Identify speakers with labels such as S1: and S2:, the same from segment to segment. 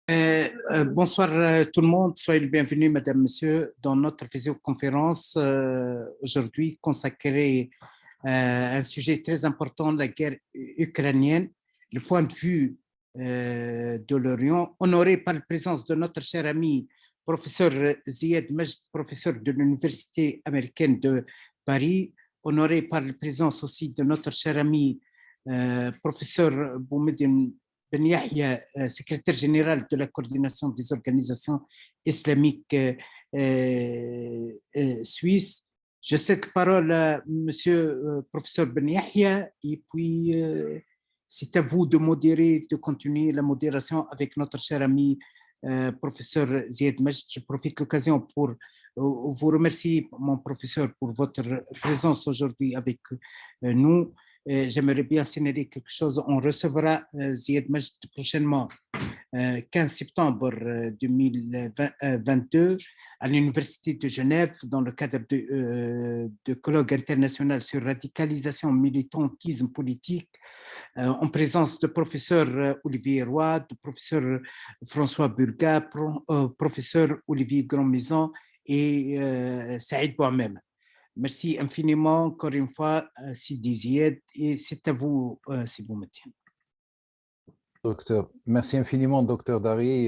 S1: Bonsoir tout le monde, soyez le bienvenu, Madame, Monsieur, dans notre visioconférence aujourd'hui consacrée à un sujet très important, la guerre ukrainienne, le point de vue de l'Orient, honoré par la présence de notre cher ami, professeur Ziad Majd, professeur de l'Université américaine de Paris, honoré par la présence aussi de notre cher ami, professeur Boumediene Ben Yahya, secrétaire général de la coordination des organisations islamiques suisses. Je cède la parole à monsieur professeur Ben Yahya et puis c'est à vous de modérer, de continuer la modération avec notre cher ami professeur Ziad Majd. Je profite de l'occasion pour vous remercier, mon professeur, pour votre présence aujourd'hui avec nous. J'aimerais bien signaler quelque chose. On recevra Ziad Majd prochainement, 15 septembre 2022, à l'Université de Genève, dans le cadre de colloque international sur radicalisation, militantisme politique, en présence de professeur Olivier Roy, de professeur François Burga, professeur Olivier Grandmaison et Saïd Bouamem. Merci infiniment, encore une fois, Sidi Ziad, et c'est à vous, si vous me tienez.
S2: Docteur, merci infiniment, docteur Dari.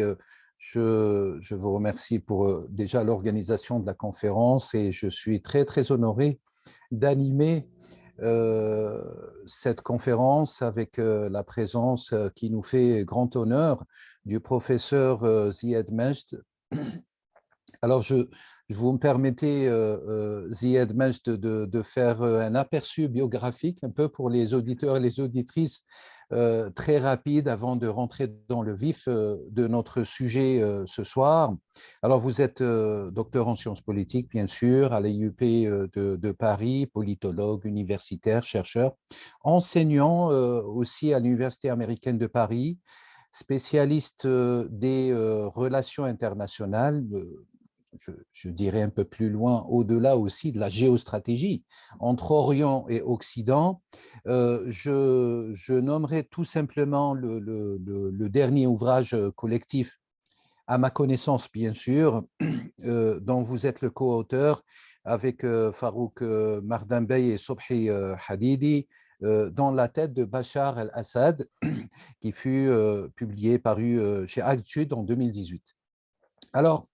S2: Je vous remercie pour déjà l'organisation de la conférence et je suis très, très honoré d'animer cette conférence avec la présence qui nous fait grand honneur du professeur Ziad Majd. Alors, vous me permettez, Ziad Majd, de faire un aperçu biographique un peu pour les auditeurs et les auditrices très rapide avant de rentrer dans le vif de notre sujet ce soir. Alors, vous êtes docteur en sciences politiques, bien sûr, à l'IUP de Paris, politologue, universitaire, chercheur, enseignant aussi à l'Université américaine de Paris, spécialiste des relations internationales, je dirais un peu plus loin, au-delà aussi de la géostratégie entre Orient et Occident. Je nommerai tout simplement le dernier ouvrage collectif, à ma connaissance bien sûr, dont vous êtes le co-auteur avec Farouk Mardinbey et Sobhi Hadidi, dans la tête de Bachar el-Assad, qui fut publié, paru chez Actes Sud en 2018. Alors,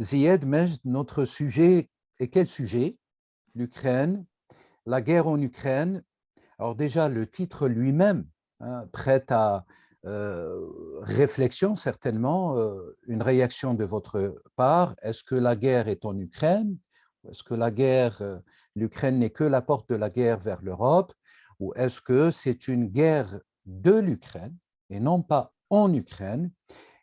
S2: Ziad Majd, notre sujet est quel sujet? L'Ukraine, la guerre en Ukraine. Alors déjà, le titre lui-même prête à réflexion, certainement, une réaction de votre part. Est-ce que la guerre est en Ukraine? Est-ce que la guerre, l'Ukraine n'est que la porte de la guerre vers l'Europe? Ou est-ce que c'est une guerre de l'Ukraine et non pas en Ukraine?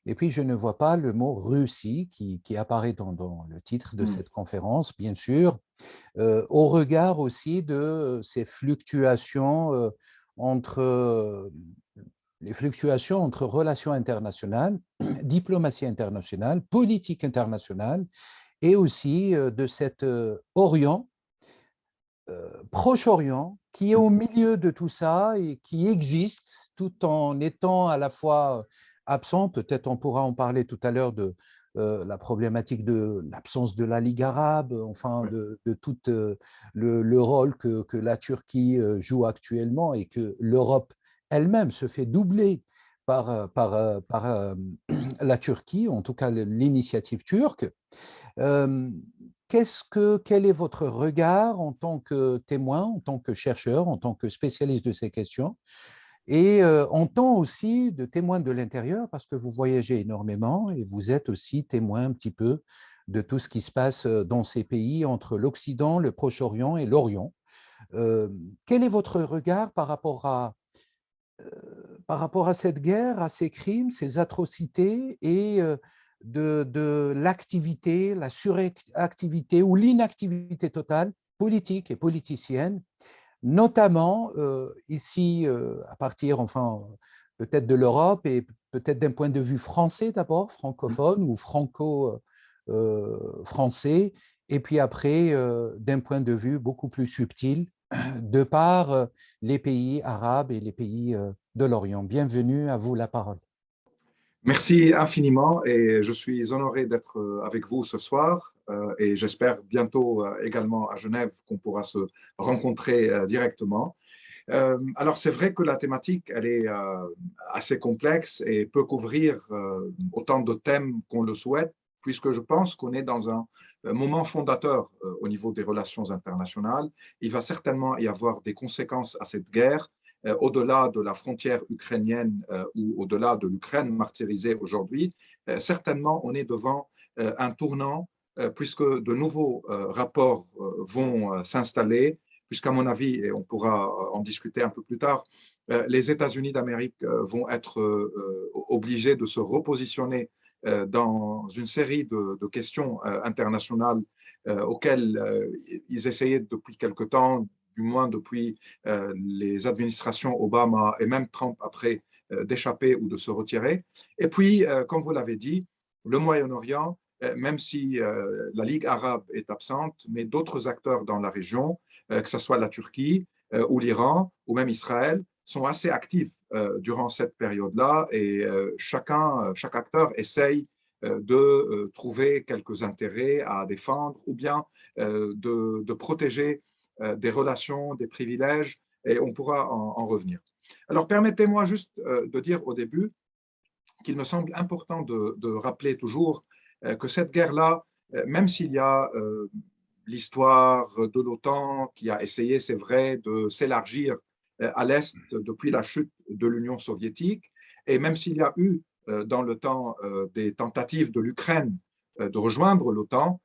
S2: Et puis, je ne vois pas le mot Russie qui apparaît dans le titre de cette conférence, bien sûr, au regard aussi de ces fluctuations les fluctuations entre relations internationales, diplomatie internationale, politique internationale, et aussi de cet Orient, Proche-Orient, qui est au milieu de tout ça et qui existe tout en étant à la fois absent. Peut-être on pourra en parler tout à l'heure de la problématique de l'absence de la Ligue arabe, enfin de tout le rôle que la Turquie joue actuellement et que l'Europe elle-même se fait doubler par la Turquie, en tout cas l'initiative turque. Quel est votre regard en tant que témoin, en tant que chercheur, en tant que spécialiste de ces questions, et en tant aussi de témoin de l'intérieur, parce que vous voyagez énormément et vous êtes aussi témoin un petit peu de tout ce qui se passe dans ces pays entre l'Occident, le Proche-Orient et l'Orient. Quel est votre regard par rapport à cette guerre, à ces crimes, ces atrocités et de l'activité, la suractivité ou l'inactivité totale politique et politicienne, notamment ici, à partir, enfin, peut-être de l'Europe et peut-être d'un point de vue français d'abord, francophone ou franco-français, et puis après, d'un point de vue beaucoup plus subtil, de par les pays arabes et les pays de l'Orient. Bienvenue, à vous la parole.
S3: Merci infiniment et je suis honoré d'être avec vous ce soir et j'espère bientôt également à Genève qu'on pourra se rencontrer directement. Alors c'est vrai que la thématique elle est assez complexe et peut couvrir autant de thèmes qu'on le souhaite puisque je pense qu'on est dans un moment fondateur au niveau des relations internationales. Il va certainement y avoir des conséquences à cette guerre au-delà de la frontière ukrainienne ou au-delà de l'Ukraine martyrisée aujourd'hui. Certainement, on est devant un tournant puisque de nouveaux rapports vont s'installer, puisqu'à mon avis, et on pourra en discuter un peu plus tard, les États-Unis d'Amérique vont être obligés de se repositionner dans une série de questions internationales auxquelles ils essayaient depuis quelque temps, du moins depuis les administrations Obama et même Trump après, d'échapper ou de se retirer. Et puis, comme vous l'avez dit, le Moyen-Orient, même si la Ligue arabe est absente, mais d'autres acteurs dans la région, que ce soit la Turquie ou l'Iran ou même Israël, sont assez actifs durant cette période-là et chaque acteur essaye de trouver quelques intérêts à défendre ou bien de protéger des relations, des privilèges, et on pourra en revenir. Alors, permettez-moi juste de dire au début qu'il me semble important de rappeler toujours que cette guerre-là, même s'il y a l'histoire de l'OTAN qui a essayé, c'est vrai, de s'élargir à l'Est depuis la chute de l'Union soviétique, et même s'il y a eu dans le temps des tentatives de l'Ukraine de rejoindre l'OTAN,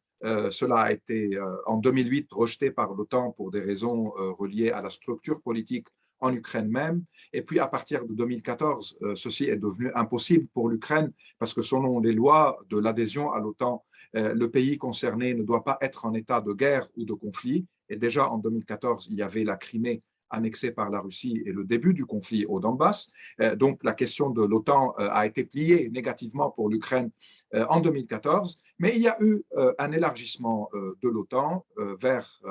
S3: cela a été en 2008 rejeté par l'OTAN pour des raisons reliées à la structure politique en Ukraine même. Et puis à partir de 2014, ceci est devenu impossible pour l'Ukraine parce que selon les lois de l'adhésion à l'OTAN, le pays concerné ne doit pas être en état de guerre ou de conflit. Et déjà en 2014, il y avait la Crimée annexée par la Russie et le début du conflit au Donbass. Donc la question de l'OTAN a été pliée négativement pour l'Ukraine en 2014, mais il y a eu un élargissement de l'OTAN vers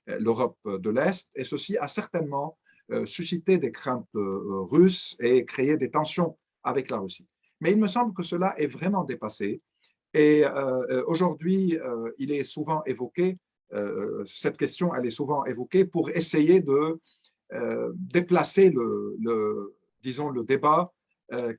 S3: l'Europe de l'Est et ceci a certainement susciter des craintes russes et créer des tensions avec la Russie. Mais il me semble que cela est vraiment dépassé. Et aujourd'hui, il est souvent évoqué, cette question, elle est souvent évoquée pour essayer de déplacer disons, le débat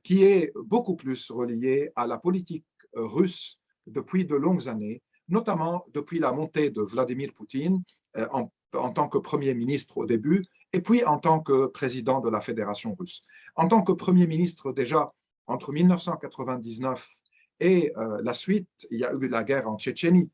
S3: qui est beaucoup plus relié à la politique russe depuis de longues années, notamment depuis la montée de Vladimir Poutine en tant que Premier ministre au début, et puis en tant que président de la Fédération russe. En tant que Premier ministre, déjà, entre 1999 et la suite, il y a eu la guerre en Tchétchénie,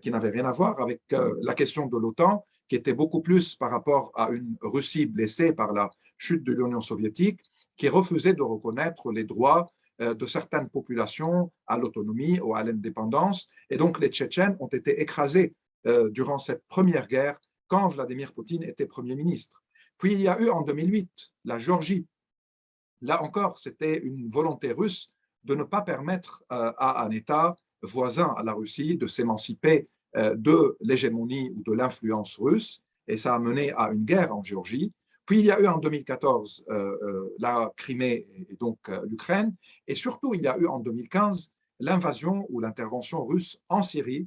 S3: qui n'avait rien à voir avec la question de l'OTAN, qui était beaucoup plus par rapport à une Russie blessée par la chute de l'Union soviétique, qui refusait de reconnaître les droits de certaines populations à l'autonomie ou à l'indépendance. Et donc les Tchétchènes ont été écrasés durant cette première guerre quand Vladimir Poutine était Premier ministre. Puis il y a eu en 2008 la Géorgie. Là encore, c'était une volonté russe de ne pas permettre à un État voisin à la Russie de s'émanciper de l'hégémonie ou de l'influence russe, et ça a mené à une guerre en Géorgie. Puis il y a eu en 2014 la Crimée et donc l'Ukraine, et surtout il y a eu en 2015 l'invasion ou l'intervention russe en Syrie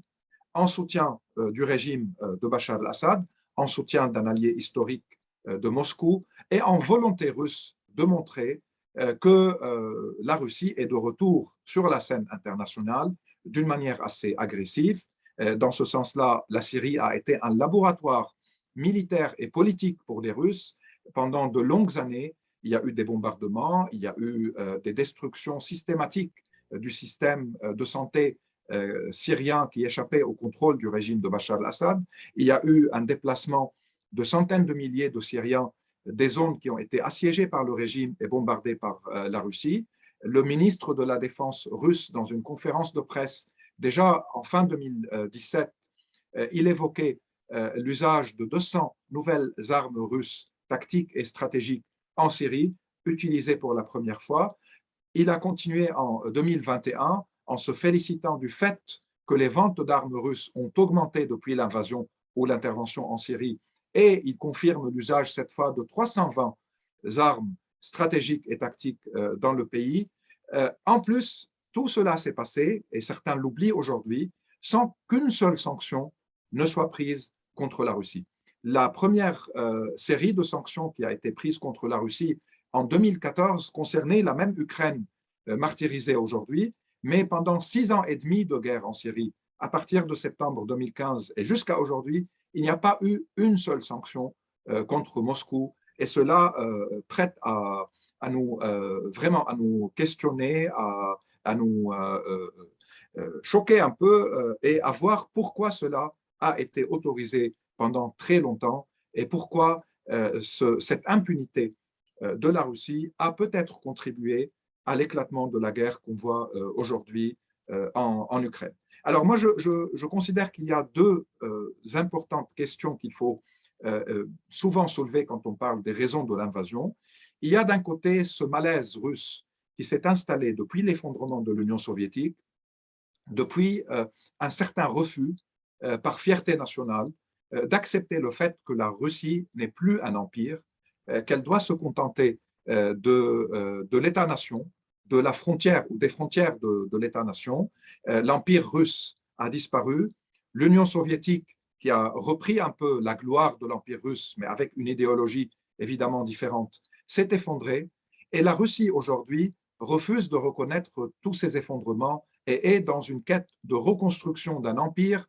S3: en soutien du régime de Bachar al-Assad, en soutien d'un allié historique de Moscou et en volonté russe de montrer que la Russie est de retour sur la scène internationale d'une manière assez agressive. Dans ce sens-là, la Syrie a été un laboratoire militaire et politique pour les Russes. Pendant de longues années, il y a eu des bombardements, il y a eu des destructions systématiques du système de santé syrien qui échappait au contrôle du régime de Bachar al-Assad. Il y a eu un déplacement de centaines de milliers de Syriens des zones qui ont été assiégées par le régime et bombardées par la Russie. Le ministre de la Défense russe, dans une conférence de presse, déjà en fin 2017, il évoquait l'usage de 200 nouvelles armes russes tactiques et stratégiques en Syrie, utilisées pour la première fois. Il a continué en 2021 en se félicitant du fait que les ventes d'armes russes ont augmenté depuis l'invasion ou l'intervention en Syrie et il confirme l'usage cette fois de 320 armes stratégiques et tactiques dans le pays. En plus, tout cela s'est passé, et certains l'oublient aujourd'hui, sans qu'une seule sanction ne soit prise contre la Russie. La première série de sanctions qui a été prise contre la Russie en 2014 concernait la même Ukraine martyrisée aujourd'hui, mais pendant 6 ans et demi de guerre en Syrie, à partir de septembre 2015 et jusqu'à aujourd'hui, il n'y a pas eu une seule sanction contre Moscou, et cela prête nous vraiment à nous questionner, à nous choquer un peu et à voir pourquoi cela a été autorisé pendant très longtemps et pourquoi cette impunité de la Russie a peut-être contribué à l'éclatement de la guerre qu'on voit aujourd'hui en Ukraine. Alors moi, je considère qu'il y a deux importantes questions qu'il faut souvent soulever quand on parle des raisons de l'invasion. Il y a d'un côté ce malaise russe qui s'est installé depuis l'effondrement de l'Union soviétique, depuis un certain refus par fierté nationale d'accepter le fait que la Russie n'est plus un empire, qu'elle doit se contenter de l'État-nation, de la frontière ou des frontières de l'État-nation. L'empire russe a disparu, l'Union soviétique qui a repris un peu la gloire de l'empire russe, mais avec une idéologie évidemment différente, s'est effondrée, et la Russie aujourd'hui refuse de reconnaître tous ces effondrements et est dans une quête de reconstruction d'un empire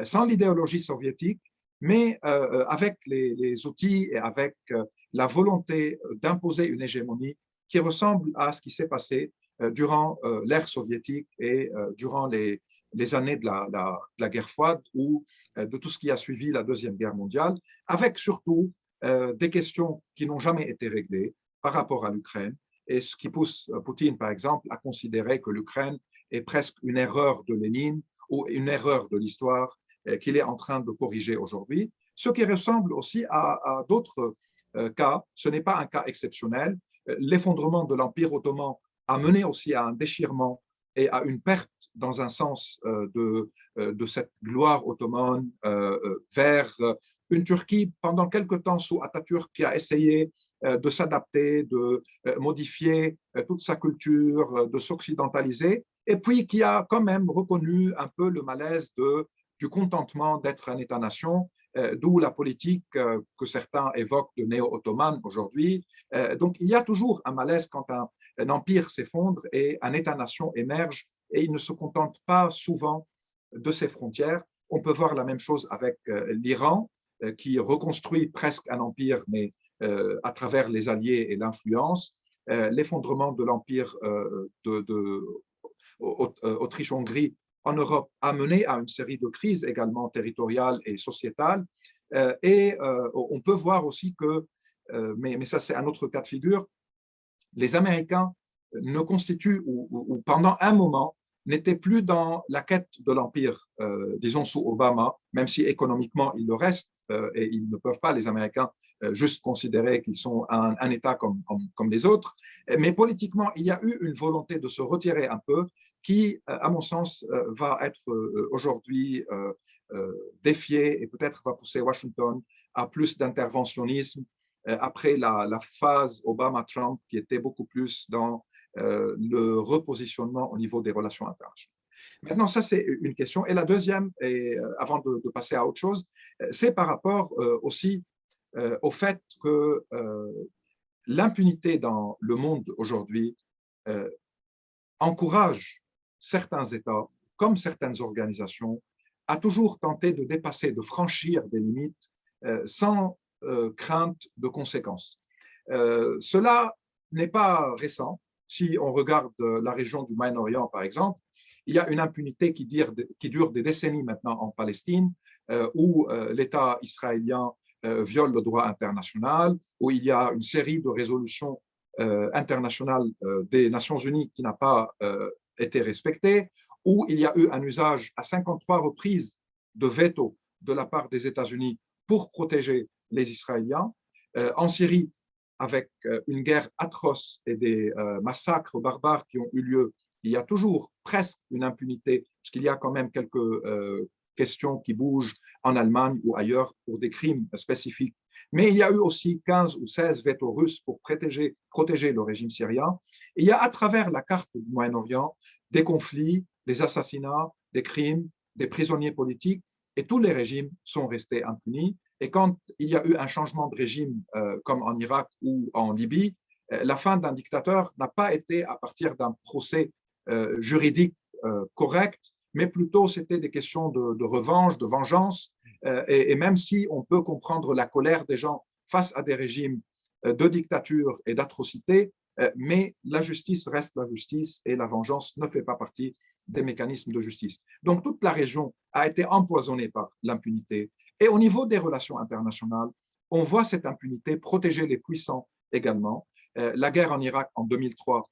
S3: sans l'idéologie soviétique, mais avec les outils et avec la volonté d'imposer une hégémonie qui ressemble à ce qui s'est passé durant l'ère soviétique et durant les années de la guerre froide ou de tout ce qui a suivi la Deuxième Guerre mondiale, avec surtout des questions qui n'ont jamais été réglées par rapport à l'Ukraine, et ce qui pousse Poutine, par exemple, à considérer que l'Ukraine est presque une erreur de Lénine ou une erreur de l'histoire qu'il est en train de corriger aujourd'hui, ce qui ressemble aussi à d'autres cas. Ce n'est pas un cas exceptionnel. L'effondrement de l'Empire ottoman a mené aussi à un déchirement et à une perte, dans un sens, de cette gloire ottomane vers une Turquie pendant quelque temps sous Atatürk qui a essayé de s'adapter, de modifier toute sa culture, de s'occidentaliser, et puis qui a quand même reconnu un peu le malaise du contentement d'être un État-nation, d'où la politique que certains évoquent de néo-ottomane aujourd'hui. Donc il y a toujours un malaise quand un empire s'effondre et un État-nation émerge, et il ne se contente pas souvent de ses frontières. On peut voir la même chose avec l'Iran, qui reconstruit presque un empire, mais à travers les alliés et l'influence. L'effondrement de l'empire Autriche-Hongrie en Europe a mené à une série de crises également territoriales et sociétales. Et on peut voir aussi que, mais ça c'est un autre cas de figure, les Américains ne constituent, ou pendant un moment, n'étaient plus dans la quête de l'empire, disons sous Obama, même si économiquement ils le restent, et ils ne peuvent pas, les Américains, juste considérer qu'ils sont un État comme les autres. Mais politiquement, il y a eu une volonté de se retirer un peu qui, à mon sens, va être aujourd'hui défiée et peut-être va pousser Washington à plus d'interventionnisme après la phase Obama-Trump qui était beaucoup plus dans le repositionnement au niveau des relations internationales. Maintenant, ça, c'est une question. Et la deuxième, et avant de passer à autre chose, c'est par rapport aussi au fait que l'impunité dans le monde aujourd'hui encourage certains États, comme certaines organisations, à toujours tenter de dépasser, de franchir des limites sans crainte de conséquences. Cela n'est pas récent. Si on regarde la région du Moyen-Orient, par exemple, il y a une impunité qui dure des décennies maintenant en Palestine, où l'État israélien viole le droit international, où il y a une série de résolutions internationales des Nations Unies qui n'a pas été respectée, où il y a eu un usage à 53 reprises de veto de la part des États-Unis pour protéger les Israéliens. En Syrie, avec une guerre atroce et des massacres barbares qui ont eu lieu, il y a toujours presque une impunité, parce qu'il y a quand même quelques questions qui bougent en Allemagne ou ailleurs pour des crimes spécifiques. Mais il y a eu aussi 15 ou 16 vétos russes pour protéger le régime syrien. Et il y a à travers la carte du Moyen-Orient des conflits, des assassinats, des crimes, des prisonniers politiques, et tous les régimes sont restés impunis. Et quand il y a eu un changement de régime, comme en Irak ou en Libye, la fin d'un dictateur n'a pas été à partir d'un procès juridique correct, mais plutôt c'était des questions de revanche, de vengeance. Et même si on peut comprendre la colère des gens face à des régimes de dictature et d'atrocité, mais la justice reste la justice et la vengeance ne fait pas partie des mécanismes de justice. Donc toute la région a été empoisonnée par l'impunité. Et au niveau des relations internationales, on voit cette impunité protéger les puissants également. La guerre en Irak en 2003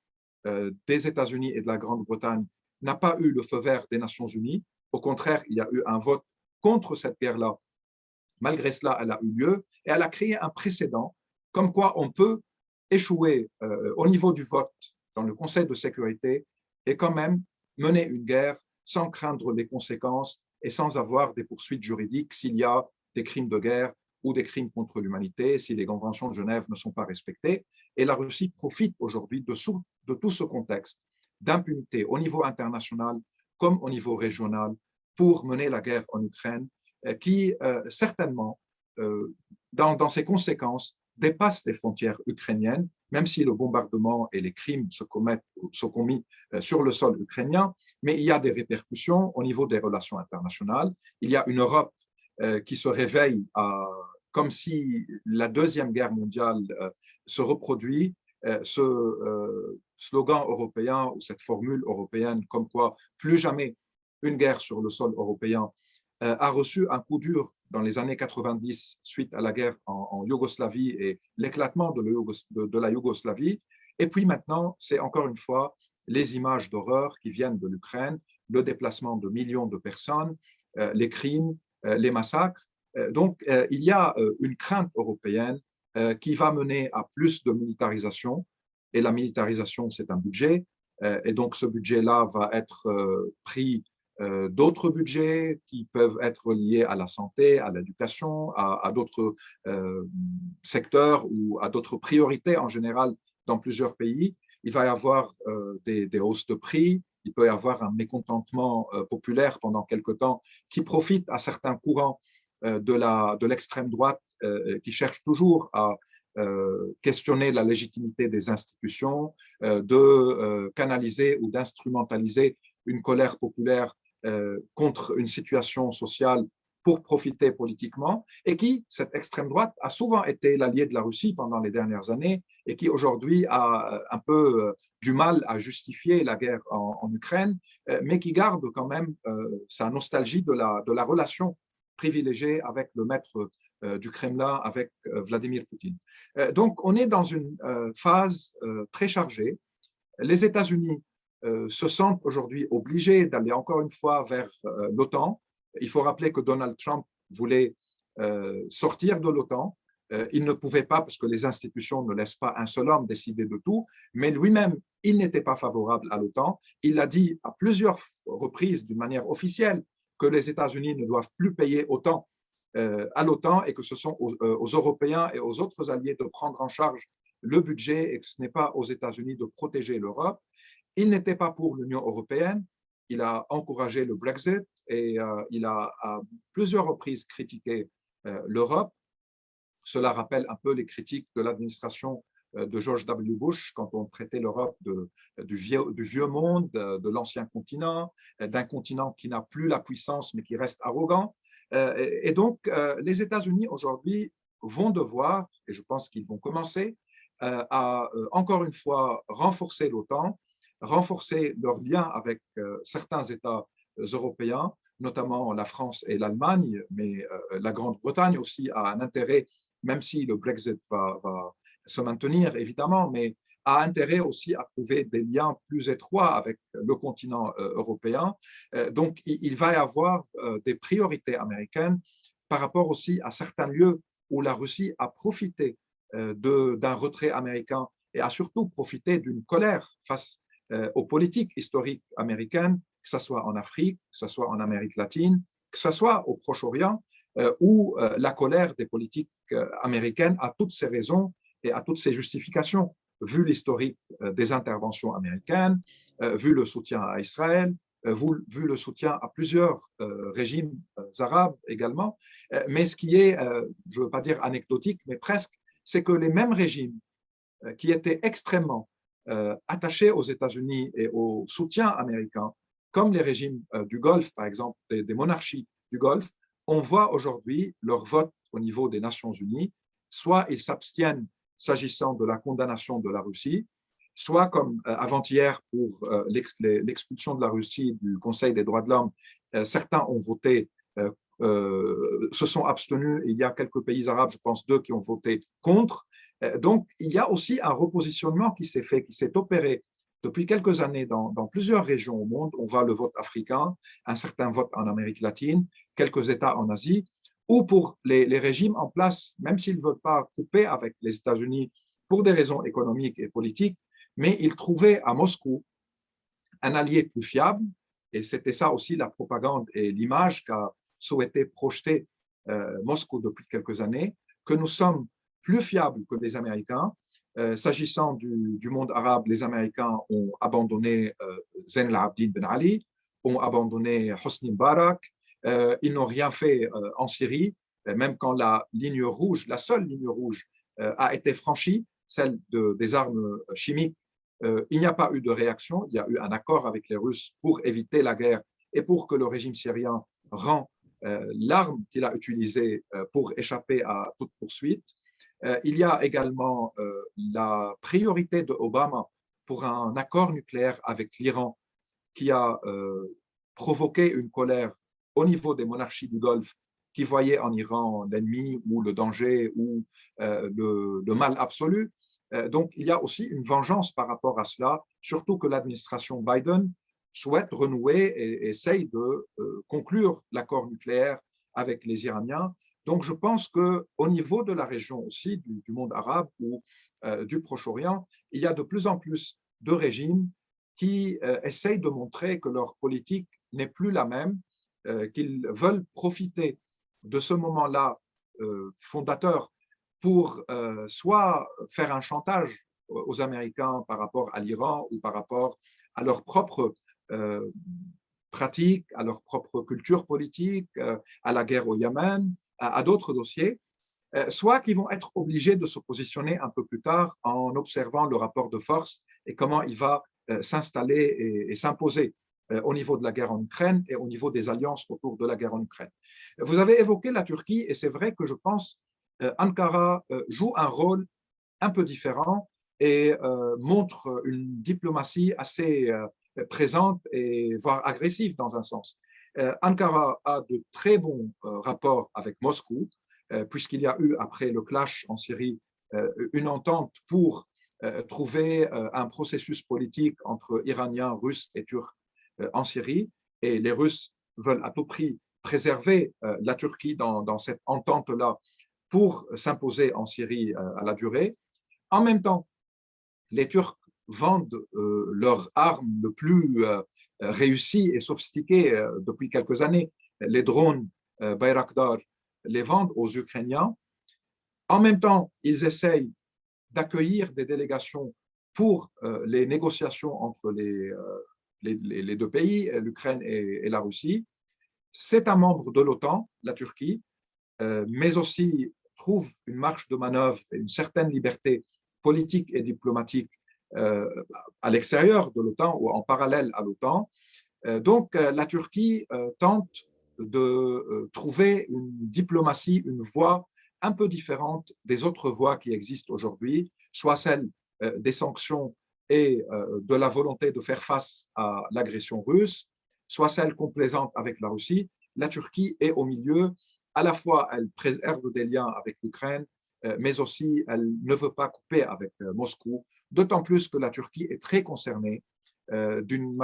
S3: des États-Unis et de la Grande-Bretagne n'a pas eu le feu vert des Nations Unies. Au contraire, il y a eu un vote contre cette guerre-là. Malgré cela, elle a eu lieu et elle a créé un précédent comme quoi on peut échouer au niveau du vote dans le Conseil de sécurité et quand même mener une guerre sans craindre les conséquences et sans avoir des poursuites juridiques s'il y a des crimes de guerre ou des crimes contre l'humanité, si les conventions de Genève ne sont pas respectées. Et la Russie profite aujourd'hui de tout ce contexte d'impunité au niveau international comme au niveau régional pour mener la guerre en Ukraine qui certainement, dans ses conséquences, dépasse les frontières ukrainiennes, même si le bombardement et les crimes sont commis sur le sol ukrainien, mais il y a des répercussions au niveau des relations internationales. Il y a une Europe qui se réveille comme si la Deuxième Guerre mondiale se reproduit. Ce slogan européen ou cette formule européenne comme quoi plus jamais une guerre sur le sol européen a reçu un coup dur dans les années 90 suite à la guerre en Yougoslavie et l'éclatement de la Yougoslavie. Et puis maintenant, c'est encore une fois les images d'horreur qui viennent de l'Ukraine, le déplacement de millions de personnes, les crimes, les massacres. Donc, il y a une crainte européenne qui va mener à plus de militarisation. Et la militarisation, c'est un budget. Et donc, ce budget-là va être pris d'autres budgets qui peuvent être liés à la santé, à l'éducation, à d'autres secteurs ou à d'autres priorités en général dans plusieurs pays. Il va y avoir des hausses de prix, il peut y avoir un mécontentement populaire pendant quelque temps qui profite à certains courants de l'extrême droite qui cherchent toujours à questionner la légitimité des institutions, de canaliser ou d'instrumentaliser une colère populaire contre une situation sociale pour profiter politiquement et qui, cette extrême droite, a souvent été l'allié de la Russie pendant les dernières années et qui aujourd'hui a un peu du mal à justifier la guerre en Ukraine, mais qui garde quand même sa nostalgie de la relation privilégiée avec le maître du Kremlin, avec Vladimir Poutine. Donc, on est dans une phase très chargée. Les États-Unis se sentent aujourd'hui obligés d'aller encore une fois vers l'OTAN. Il faut rappeler que Donald Trump voulait sortir de l'OTAN. Il ne pouvait pas parce que les institutions ne laissent pas un seul homme décider de tout, mais lui-même, il n'était pas favorable à l'OTAN. Il a dit à plusieurs reprises d'une manière officielle que les États-Unis ne doivent plus payer autant à l'OTAN et que ce sont aux Européens et aux autres alliés de prendre en charge le budget et que ce n'est pas aux États-Unis de protéger l'Europe. Il n'était pas pour l'Union européenne. Il a encouragé le Brexit et il a à plusieurs reprises critiqué l'Europe. Cela rappelle un peu les critiques de l'administration de George W. Bush quand on traitait l'Europe du vieux monde, de l'ancien continent, d'un continent qui n'a plus la puissance mais qui reste arrogant. Et donc, les États-Unis aujourd'hui vont devoir, et je pense qu'ils vont commencer, à encore une fois renforcer l'OTAN, renforcer leurs liens avec certains États européens, notamment la France et l'Allemagne, mais la Grande-Bretagne aussi a un intérêt, même si le Brexit va se maintenir évidemment, mais a intérêt aussi à trouver des liens plus étroits avec le continent européen. Donc, il va y avoir des priorités américaines par rapport aussi à certains lieux où la Russie a profité d'un retrait américain et a surtout profité d'une colère face aux politiques historiques américaines, que ce soit en Afrique, que ce soit en Amérique latine, que ce soit au Proche-Orient, où la colère des politiques américaines a toutes ses raisons et a toutes ses justifications, vu l'historique des interventions américaines, vu le soutien à Israël, vu le soutien à plusieurs régimes arabes également. Mais ce qui est, je ne veux pas dire anecdotique, mais presque, c'est que les mêmes régimes qui étaient extrêmement attachés aux États-Unis et au soutien américain, comme les régimes du Golfe, par exemple, des monarchies du Golfe, on voit aujourd'hui leur vote au niveau des Nations Unies, soit ils s'abstiennent s'agissant de la condamnation de la Russie, soit comme avant-hier pour l'expulsion de la Russie du Conseil des droits de l'homme, certains ont voté, se sont abstenus, il y a quelques pays arabes, je pense 2 qui ont voté contre. Donc, il y a aussi un repositionnement qui s'est fait, qui s'est opéré depuis quelques années dans plusieurs régions au monde. On voit le vote africain, un certain vote en Amérique latine, quelques États en Asie, ou pour les régimes en place, même s'ils ne veulent pas couper avec les États-Unis pour des raisons économiques et politiques, mais ils trouvaient à Moscou un allié plus fiable, et c'était ça aussi la propagande et l'image qu'a souhaité projeter Moscou depuis quelques années, que nous sommes plus fiables que les Américains. S'agissant du monde arabe, les Américains ont abandonné Zayn al-Abidine Ben Ali, ont abandonné Hosni Mubarak, ils n'ont rien fait en Syrie, même quand la ligne rouge, la seule ligne rouge, a été franchie, celle des armes chimiques. Il n'y a pas eu de réaction, il y a eu un accord avec les Russes pour éviter la guerre et pour que le régime syrien rend l'arme qu'il a utilisée pour échapper à toute poursuite. Il y a également la priorité de Obama pour un accord nucléaire avec l'Iran qui a provoqué une colère au niveau des monarchies du Golfe qui voyaient en Iran l'ennemi ou le danger ou le mal absolu. Donc, il y a aussi une vengeance par rapport à cela, surtout que l'administration Biden souhaite renouer et essaye de conclure l'accord nucléaire avec les Iraniens. Donc, je pense qu'au niveau de la région aussi, du monde arabe ou du Proche-Orient, il y a de plus en plus de régimes qui essayent de montrer que leur politique n'est plus la même, qu'ils veulent profiter de ce moment-là fondateur pour soit faire un chantage aux Américains par rapport à l'Iran ou par rapport à leur propre pratique, à leur propre culture politique, à la guerre au Yémen, à d'autres dossiers, soit qu'ils vont être obligés de se positionner un peu plus tard en observant le rapport de force et comment il va s'installer et s'imposer au niveau de la guerre en Ukraine et au niveau des alliances autour de la guerre en Ukraine. Vous avez évoqué la Turquie et c'est vrai que je pense Ankara joue un rôle un peu différent et montre une diplomatie assez présente et voire agressive dans un sens. Ankara a de très bons rapports avec Moscou, puisqu'il y a eu, après le clash en Syrie, une entente pour trouver un processus politique entre Iraniens, Russes et Turcs en Syrie. Et les Russes veulent à tout prix préserver la Turquie dans cette entente-là pour s'imposer en Syrie à la durée. En même temps, les Turcs vendent leurs armes le plus réussies et sophistiquées depuis quelques années. Les drones Bayraktar les vendent aux Ukrainiens. En même temps, ils essayent d'accueillir des délégations pour les négociations entre les deux pays, l'Ukraine et la Russie. C'est un membre de l'OTAN, la Turquie, mais aussi trouve une marge de manœuvre et une certaine liberté politique et diplomatique à l'extérieur de l'OTAN ou en parallèle à l'OTAN. Donc, la Turquie tente de trouver une diplomatie, une voie un peu différente des autres voies qui existent aujourd'hui, soit celle des sanctions et de la volonté de faire face à l'agression russe, soit celle complaisante avec la Russie. La Turquie est au milieu. À la fois, elle préserve des liens avec l'Ukraine, mais aussi elle ne veut pas couper avec Moscou, d'autant plus que la Turquie est très concernée d'une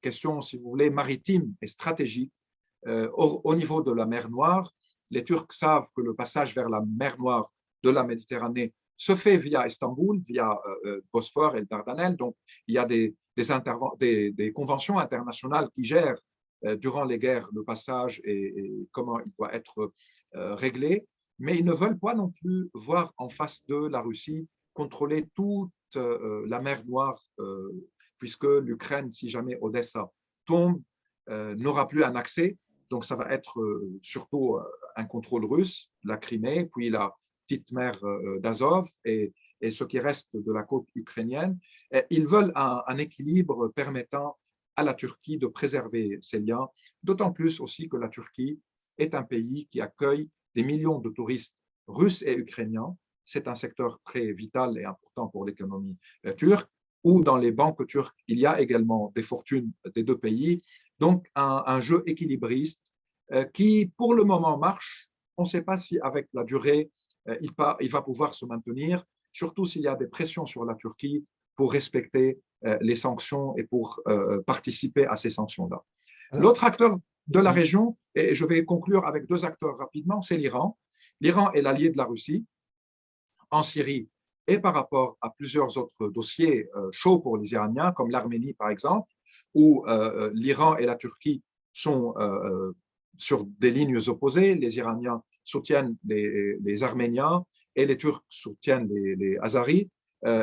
S3: question, si vous voulez, maritime et stratégique au niveau de la mer Noire. Les Turcs savent que le passage vers la mer Noire de la Méditerranée se fait via Istanbul, via Bosphore et le Dardanelles. Donc, il y a des conventions internationales qui gèrent durant les guerres le passage et comment il doit être réglé, mais ils ne veulent pas non plus voir en face de la Russie contrôler toute la mer Noire, puisque l'Ukraine, si jamais Odessa tombe, n'aura plus un accès. Donc, ça va être surtout un contrôle russe, la Crimée, puis la petite mer d'Azov et ce qui reste de la côte ukrainienne. Ils veulent un équilibre permettant à la Turquie de préserver ses liens, d'autant plus aussi que la Turquie est un pays qui accueille des millions de touristes russes et ukrainiens. C'est un secteur très vital et important pour l'économie turque, où dans les banques turques, il y a également des fortunes des deux pays. Donc, un jeu équilibriste qui, pour le moment, marche. On ne sait pas si avec la durée, il va pouvoir se maintenir, surtout s'il y a des pressions sur la Turquie pour respecter les sanctions et pour participer à ces sanctions-là. L'autre acteur de la région, et je vais conclure avec deux acteurs rapidement, c'est l'Iran. L'Iran est l'allié de la Russie en Syrie et par rapport à plusieurs autres dossiers chauds pour les Iraniens, comme l'Arménie par exemple, où l'Iran et la Turquie sont sur des lignes opposées. Les Iraniens soutiennent les Arméniens et les Turcs soutiennent les Azaris.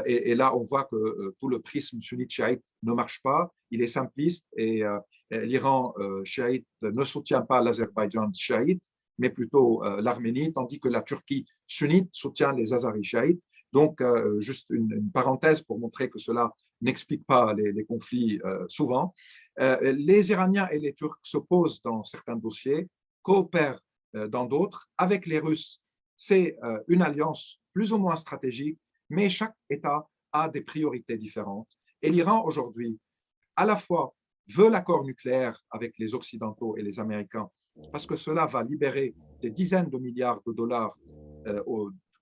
S3: Et là, on voit que tout le prisme sunnite-chiite ne marche pas. Il est simpliste et l'Iran chiite ne soutient pas l'Azerbaïdjan chiite, mais plutôt l'Arménie, tandis que la Turquie sunnite soutient les Azaris chiites. Donc, juste une parenthèse pour montrer que cela n'explique pas les conflits souvent. Les Iraniens et les Turcs s'opposent dans certains dossiers, coopèrent dans d'autres. Avec les Russes, c'est une alliance plus ou moins stratégique, mais chaque État a des priorités différentes. Et l'Iran, aujourd'hui, à la fois veut l'accord nucléaire avec les Occidentaux et les Américains, parce que cela va libérer des dizaines de milliards de dollars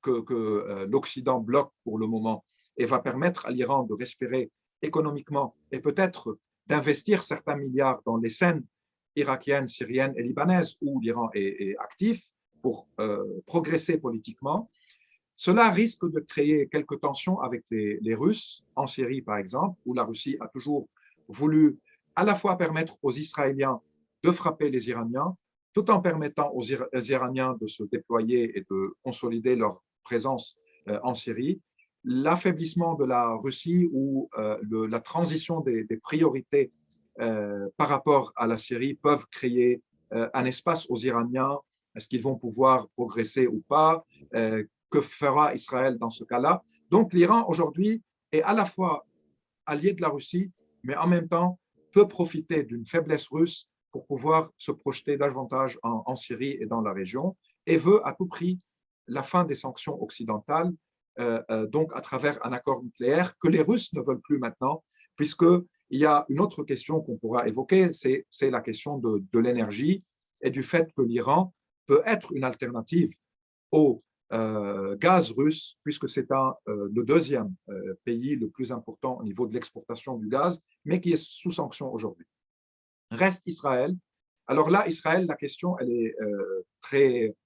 S3: que l'Occident bloque pour le moment et va permettre à l'Iran de respirer économiquement et peut-être d'investir certains milliards dans les scènes irakiennes, syriennes et libanaises où l'Iran est actif pour progresser politiquement. Cela risque de créer quelques tensions avec les Russes, en Syrie par exemple, où la Russie a toujours voulu à la fois permettre aux Israéliens de frapper les Iraniens, tout en permettant aux Iraniens de se déployer et de consolider leur présence en Syrie. L'affaiblissement de la Russie ou la transition des priorités par rapport à la Syrie peuvent créer un espace aux Iraniens. Est-ce qu'ils vont pouvoir progresser ou pas? Que fera Israël dans ce cas-là? Donc l'Iran aujourd'hui est à la fois allié de la Russie, mais en même temps peut profiter d'une faiblesse russe pour pouvoir se projeter davantage en Syrie et dans la région, et veut à tout prix la fin des sanctions occidentales, donc à travers un accord nucléaire que les Russes ne veulent plus maintenant, puisqu'il y a une autre question qu'on pourra évoquer, c'est la question de l'énergie et du fait que l'Iran peut être une alternative au gaz russe, puisque c'est le deuxième pays le plus important au niveau de l'exportation du gaz, mais qui est sous sanction aujourd'hui. Reste Israël. Alors là, Israël, la question, elle est très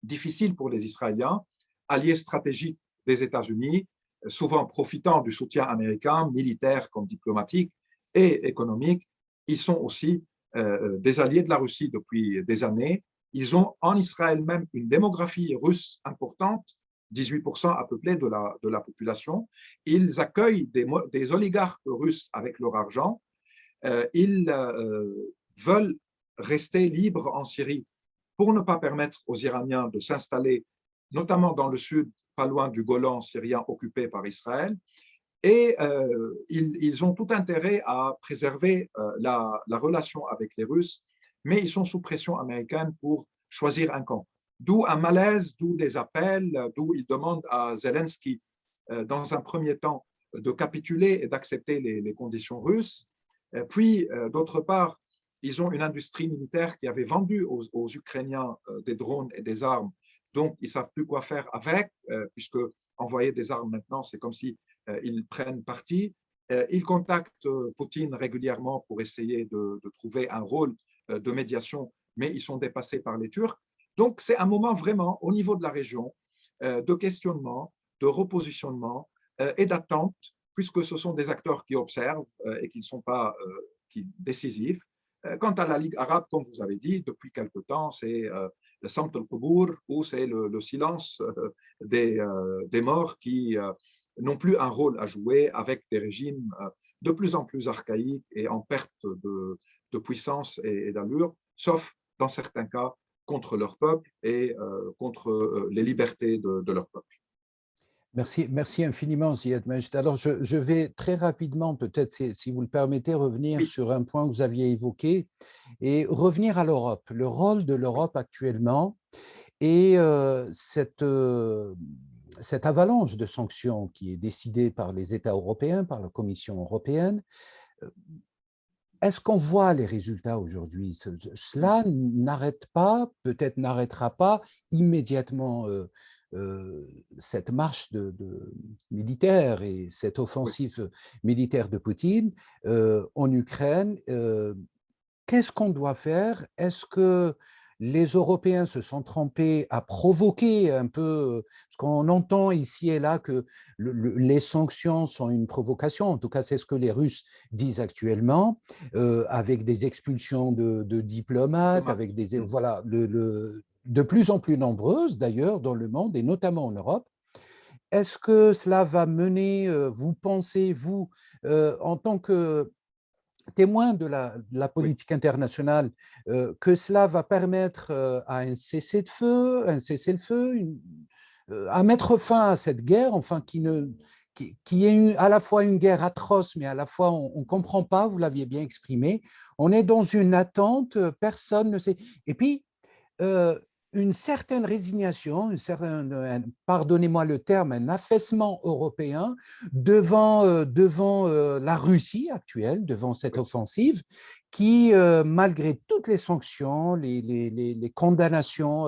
S3: difficile pour les Israéliens, alliés stratégiques des États-Unis, souvent profitant du soutien américain, militaire comme diplomatique et économique. Ils sont aussi des alliés de la Russie depuis des années. Ils ont en Israël même une démographie russe importante, 18% à peu près de la population. Ils accueillent des oligarques russes avec leur argent. Ils veulent rester libres en Syrie pour ne pas permettre aux Iraniens de s'installer, notamment dans le sud, pas loin du Golan syrien occupé par Israël. Et ils ont tout intérêt à préserver la relation avec les Russes, mais ils sont sous pression américaine pour choisir un camp. D'où un malaise, d'où des appels, d'où ils demandent à Zelensky, dans un premier temps, de capituler et d'accepter les conditions russes. Puis, d'autre part, ils ont une industrie militaire qui avait vendu aux Ukrainiens des drones et des armes, donc ils ne savent plus quoi faire avec, puisque envoyer des armes maintenant, c'est comme si ils prennent parti. Ils contactent Poutine régulièrement pour essayer de trouver un rôle de médiation, mais ils sont dépassés par les Turcs. Donc, c'est un moment vraiment, au niveau de la région, de questionnement, de repositionnement et d'attente, puisque ce sont des acteurs qui observent et qui ne sont pas décisifs. Quant à la Ligue arabe, comme vous avez dit, depuis quelque temps, c'est le Samt al-Qubour, ou c'est le silence des morts qui n'ont plus un rôle à jouer avec des régimes de plus en plus archaïques et en perte de puissance et d'allure, sauf dans certains cas contre leur peuple et contre les libertés de leur peuple.
S2: Merci, merci infiniment, Ziad Majd. Alors, je vais très rapidement, peut-être, si vous le permettez, revenir
S3: Oui.
S2: sur un point que vous aviez évoqué et revenir à l'Europe, le rôle de l'Europe actuellement et cette avalanche de sanctions qui est décidée par les États européens, par la Commission européenne. Est-ce qu'on voit les résultats aujourd'hui? Cela n'arrête pas, peut-être n'arrêtera pas immédiatement cette marche militaire et cette offensive militaire de Poutine en Ukraine. Qu'est-ce qu'on doit faire? Est-ce que les Européens se sont trempés à provoquer un peu, parce qu'on entend ici et là que les sanctions sont une provocation, en tout cas c'est ce que les Russes disent actuellement, avec des expulsions de diplomates, avec des, voilà, de plus en plus nombreuses d'ailleurs dans le monde et notamment en Europe. Est-ce que cela va mener, vous pensez, vous, en tant que témoin de la politique internationale, que cela va permettre à un cessez-le-feu, à mettre fin à cette guerre, enfin qui est à la fois une guerre atroce, mais à la fois on ne comprend pas, vous l'aviez bien exprimé, on est dans une attente, personne ne sait. Et puis, une certaine résignation, pardonnez-moi le terme, un affaissement européen devant la Russie actuelle, devant cette offensive, qui, malgré toutes les sanctions, les condamnations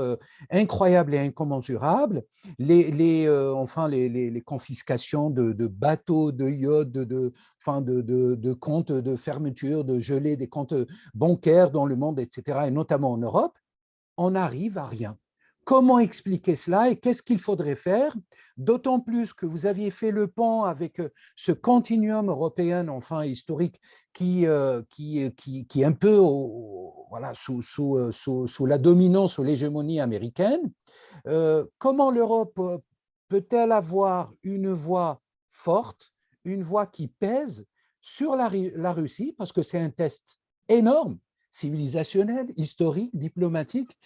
S2: incroyables et incommensurables, enfin les confiscations de bateaux, de yachts, de comptes de fermeture, de gelée des comptes bancaires dans le monde, etc., et notamment en Europe, on n'arrive à rien. Comment expliquer cela et qu'est-ce qu'il faudrait faire? D'autant plus que vous aviez fait le pont avec ce continuum européen, enfin historique, qui est un peu voilà, sous la dominance, sous l'hégémonie américaine. Comment l'Europe peut-elle avoir une voix forte, une voix qui pèse sur la Russie, parce que c'est un test énorme, civilisationnel, historique, diplomatique,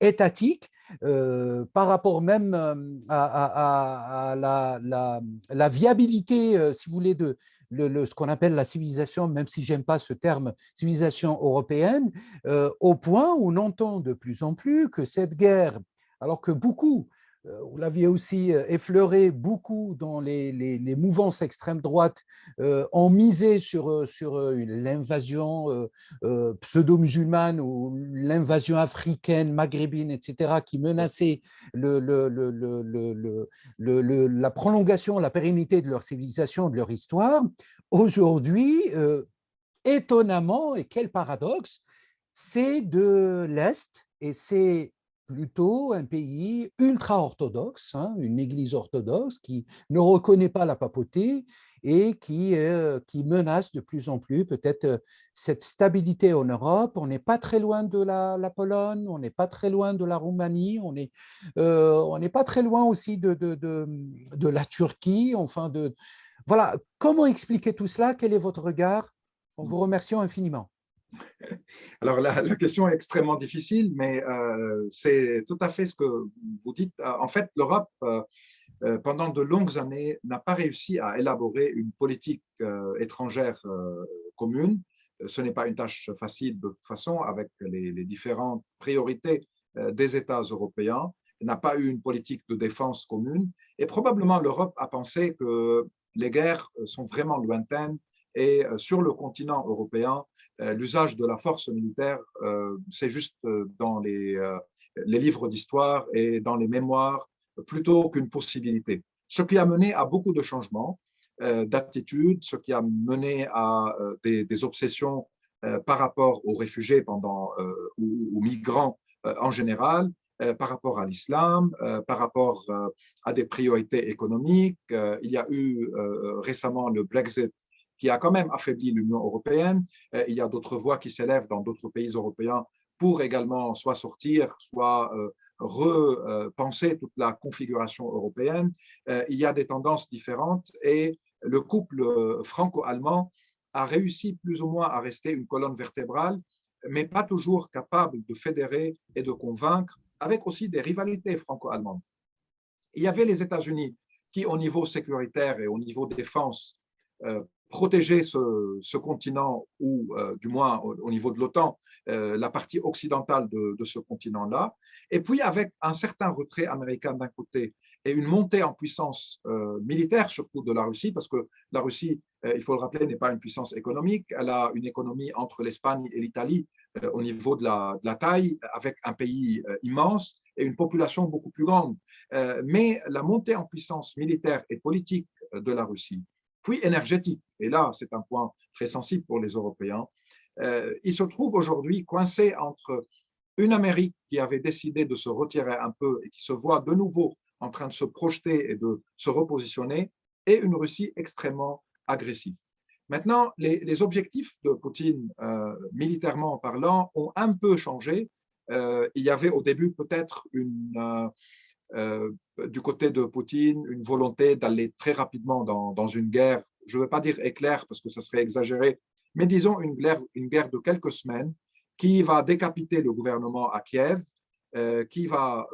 S2: étatique, par rapport même à la viabilité, si vous voulez, de ce qu'on appelle la civilisation, même si j'aime pas ce terme, civilisation européenne, au point où on entend de plus en plus que cette guerre, alors que beaucoup, vous l'aviez aussi effleuré, beaucoup dans les mouvances extrême droite ont misé sur l'invasion pseudo-musulmane ou l'invasion africaine, maghrébine, etc., qui menaçait la prolongation, la pérennité de leur civilisation, de leur histoire. Aujourd'hui, étonnamment, et quel paradoxe, c'est de l'Est et c'est plutôt un pays ultra-orthodoxe, hein, une église orthodoxe qui ne reconnaît pas la papauté et qui menace de plus en plus peut-être cette stabilité en Europe. On n'est pas très loin de la Pologne, on n'est pas très loin de la Roumanie, on n'est pas très loin aussi de la Turquie. Enfin voilà, comment expliquer tout cela? Quel est votre regard? En vous remerciant infiniment.
S3: Alors, la question est extrêmement difficile, mais c'est tout à fait ce que vous dites. En fait, l'Europe, pendant de longues années, n'a pas réussi à élaborer une politique étrangère commune. Ce n'est pas une tâche facile de toute façon, avec les différentes priorités des États européens. Elle n'a pas eu une politique de défense commune. Et probablement, l'Europe a pensé que les guerres sont vraiment lointaines et sur le continent européen, l'usage de la force militaire, c'est juste dans les livres d'histoire et dans les mémoires, plutôt qu'une possibilité. Ce qui a mené à beaucoup de changements d'attitude, ce qui a mené à des obsessions par rapport aux réfugiés aux migrants en général, par rapport à l'islam, par rapport à des priorités économiques. Il y a eu récemment le Brexit qui a quand même affaibli l'Union européenne. Il y a d'autres voix qui s'élèvent dans d'autres pays européens pour également soit sortir, soit repenser toute la configuration européenne. Il y a des tendances différentes et le couple franco-allemand a réussi plus ou moins à rester une colonne vertébrale, mais pas toujours capable de fédérer et de convaincre, avec aussi des rivalités franco-allemandes. Il y avait les États-Unis qui, au niveau sécuritaire et au niveau défense, protégeaient ce continent, ou du moins au niveau de l'OTAN, la partie occidentale de ce continent-là. Et puis, avec un certain retrait américain d'un côté et une montée en puissance militaire, surtout de la Russie, parce que la Russie, il faut le rappeler, n'est pas une puissance économique. Elle a une économie entre l'Espagne et l'Italie au niveau de la taille, avec un pays immense et une population beaucoup plus grande. Mais la montée en puissance militaire et politique de la Russie, puis énergétique, et là, c'est un point très sensible pour les Européens, il se trouve aujourd'hui coincé entre une Amérique qui avait décidé de se retirer un peu et qui se voit de nouveau en train de se projeter et de se repositionner, et une Russie extrêmement agressive. Maintenant, les objectifs de Poutine, militairement parlant, ont un peu changé. Il y avait au début peut-être du côté de Poutine une volonté d'aller très rapidement dans une guerre, je ne veux pas dire éclair parce que ça serait exagéré, mais disons une guerre de quelques semaines qui va décapiter le gouvernement à Kiev, qui va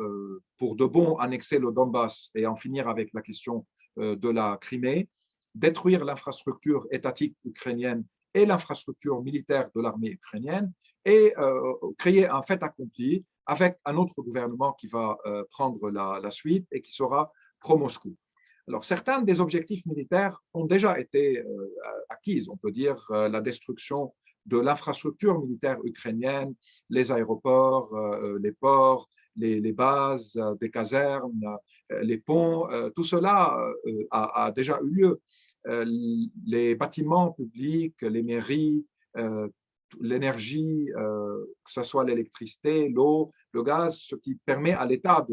S3: pour de bon annexer le Donbass et en finir avec la question de la Crimée, détruire l'infrastructure étatique ukrainienne et l'infrastructure militaire de l'armée ukrainienne et créer un fait accompli avec un autre gouvernement qui va prendre la suite et qui sera pro-Moscou. Alors, certains des objectifs militaires ont déjà été acquis. On peut dire la destruction de l'infrastructure militaire ukrainienne, les aéroports, les ports, les bases, des casernes, les ponts, tout cela a déjà eu lieu. Les bâtiments publics, les mairies, l'énergie, que ce soit l'électricité, l'eau, le gaz, ce qui permet à l'État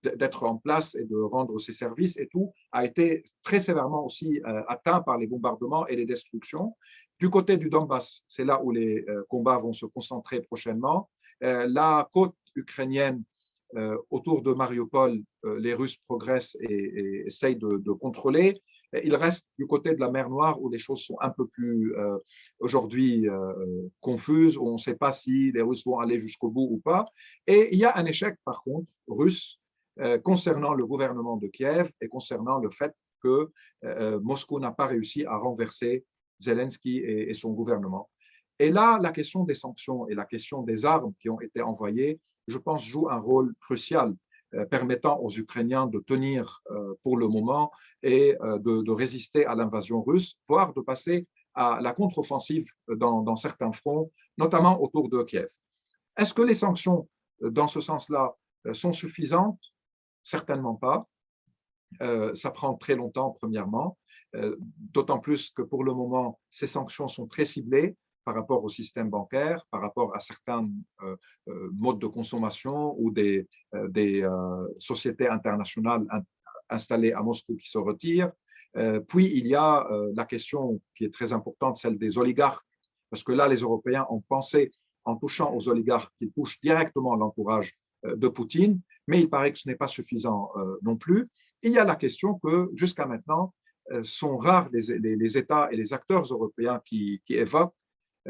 S3: d'être en place et de rendre ses services et tout, a été très sévèrement aussi atteint par les bombardements et les destructions. Du côté du Donbass, c'est là où les combats vont se concentrer prochainement. La côte ukrainienne, autour de Mariupol, les Russes progressent et essayent de contrôler. Il reste du côté de la mer Noire où les choses sont un peu plus aujourd'hui confuses, où on ne sait pas si les Russes vont aller jusqu'au bout ou pas. Et il y a un échec, par contre, russe, concernant le gouvernement de Kiev et concernant le fait que Moscou n'a pas réussi à renverser Zelensky et son gouvernement. Et là, la question des sanctions et la question des armes qui ont été envoyées, je pense, joue un rôle crucial, permettant aux Ukrainiens de tenir pour le moment et de résister à l'invasion russe, voire de passer à la contre-offensive dans certains fronts, notamment autour de Kiev. Est-ce que les sanctions, dans ce sens-là, sont suffisantes? Certainement pas. Ça prend très longtemps, premièrement, d'autant plus que pour le moment, ces sanctions sont très ciblées par rapport au système bancaire, par rapport à certains modes de consommation ou des sociétés internationales installées à Moscou qui se retirent. Puis, il y a la question qui est très importante, celle des oligarques, parce que là, les Européens ont pensé, en touchant aux oligarques, qu'ils touchent directement l'entourage de Poutine, mais il paraît que ce n'est pas suffisant non plus. Il y a la question que, jusqu'à maintenant, sont rares les États et les acteurs européens qui évoquent.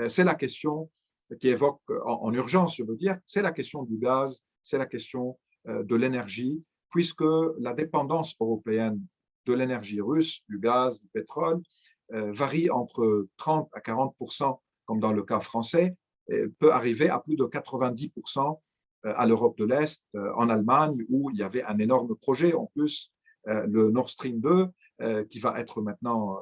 S3: C'est la question qui évoque en urgence, je veux dire, c'est la question du gaz, c'est la question de l'énergie, puisque la dépendance européenne de l'énergie russe, du gaz, du pétrole, varie entre 30 à 40%, comme dans le cas français, peut arriver à plus de 90% à l'Europe de l'Est, en Allemagne, où il y avait un énorme projet, en plus, le Nord Stream 2, qui va être maintenant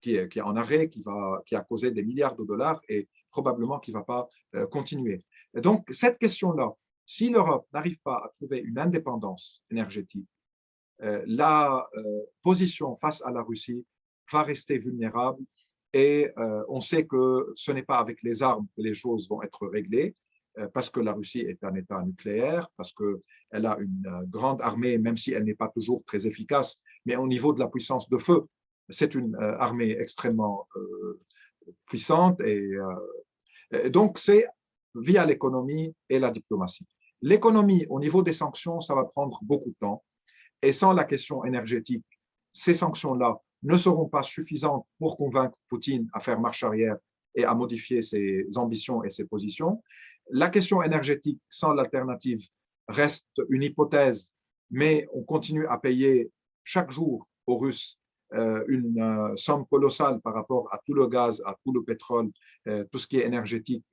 S3: qui est en arrêt, qui a causé des milliards de dollars et probablement qui ne va pas continuer. Et donc, cette question-là, si l'Europe n'arrive pas à trouver une indépendance énergétique, la position face à la Russie va rester vulnérable et on sait que ce n'est pas avec les armes que les choses vont être réglées, parce que la Russie est un État nucléaire, parce qu'elle a une grande armée, même si elle n'est pas toujours très efficace, mais au niveau de la puissance de feu, C'est une armée extrêmement puissante et donc c'est via l'économie et la diplomatie. L'économie, au niveau des sanctions, ça va prendre beaucoup de temps. Et sans la question énergétique, ces sanctions-là ne seront pas suffisantes pour convaincre Poutine à faire marche arrière et à modifier ses ambitions et ses positions. La question énergétique, sans l'alternative, reste une hypothèse, mais on continue à payer chaque jour aux Russes une somme colossale par rapport à tout le gaz, à tout le pétrole, tout ce qui est énergétique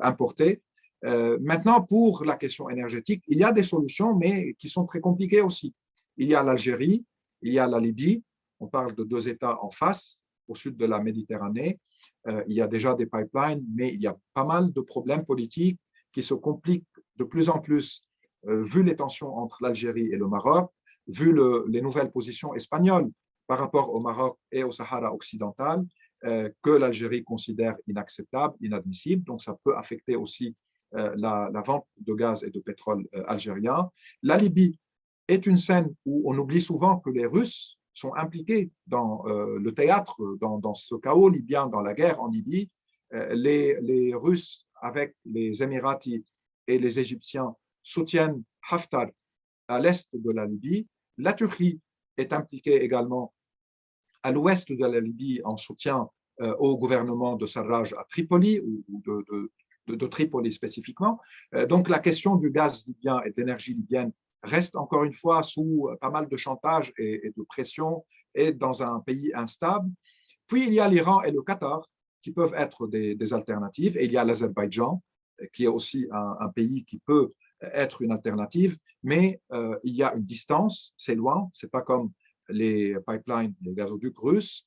S3: importé. Maintenant, pour la question énergétique, il y a des solutions, mais qui sont très compliquées aussi. Il y a l'Algérie, il y a la Libye, on parle de deux États en face, au sud de la Méditerranée. Il y a déjà des pipelines, mais il y a pas mal de problèmes politiques qui se compliquent de plus en plus, vu les tensions entre l'Algérie et le Maroc, vu les nouvelles positions espagnoles par rapport au Maroc et au Sahara occidental, que l'Algérie considère inacceptable, inadmissible. Donc, ça peut affecter aussi la vente de gaz et de pétrole algérien. La Libye est une scène où on oublie souvent que les Russes sont impliqués dans le théâtre, dans ce chaos libyen, dans la guerre en Libye. Les Russes, avec les Émiratis et les Égyptiens, soutiennent Haftar à l'est de la Libye. La Turquie est impliquée également à l'ouest de la Libye en soutien au gouvernement de Sarraj à Tripoli, ou de Tripoli spécifiquement. Donc la question du gaz libyen et de l'énergie libyenne reste encore une fois sous pas mal de chantage et de pression et dans un pays instable. Puis il y a l'Iran et le Qatar qui peuvent être des alternatives, et il y a l'Azerbaïdjan qui est aussi un pays qui peut être une alternative, mais il y a une distance, c'est loin, c'est pas comme les pipelines, les gazoducs russes,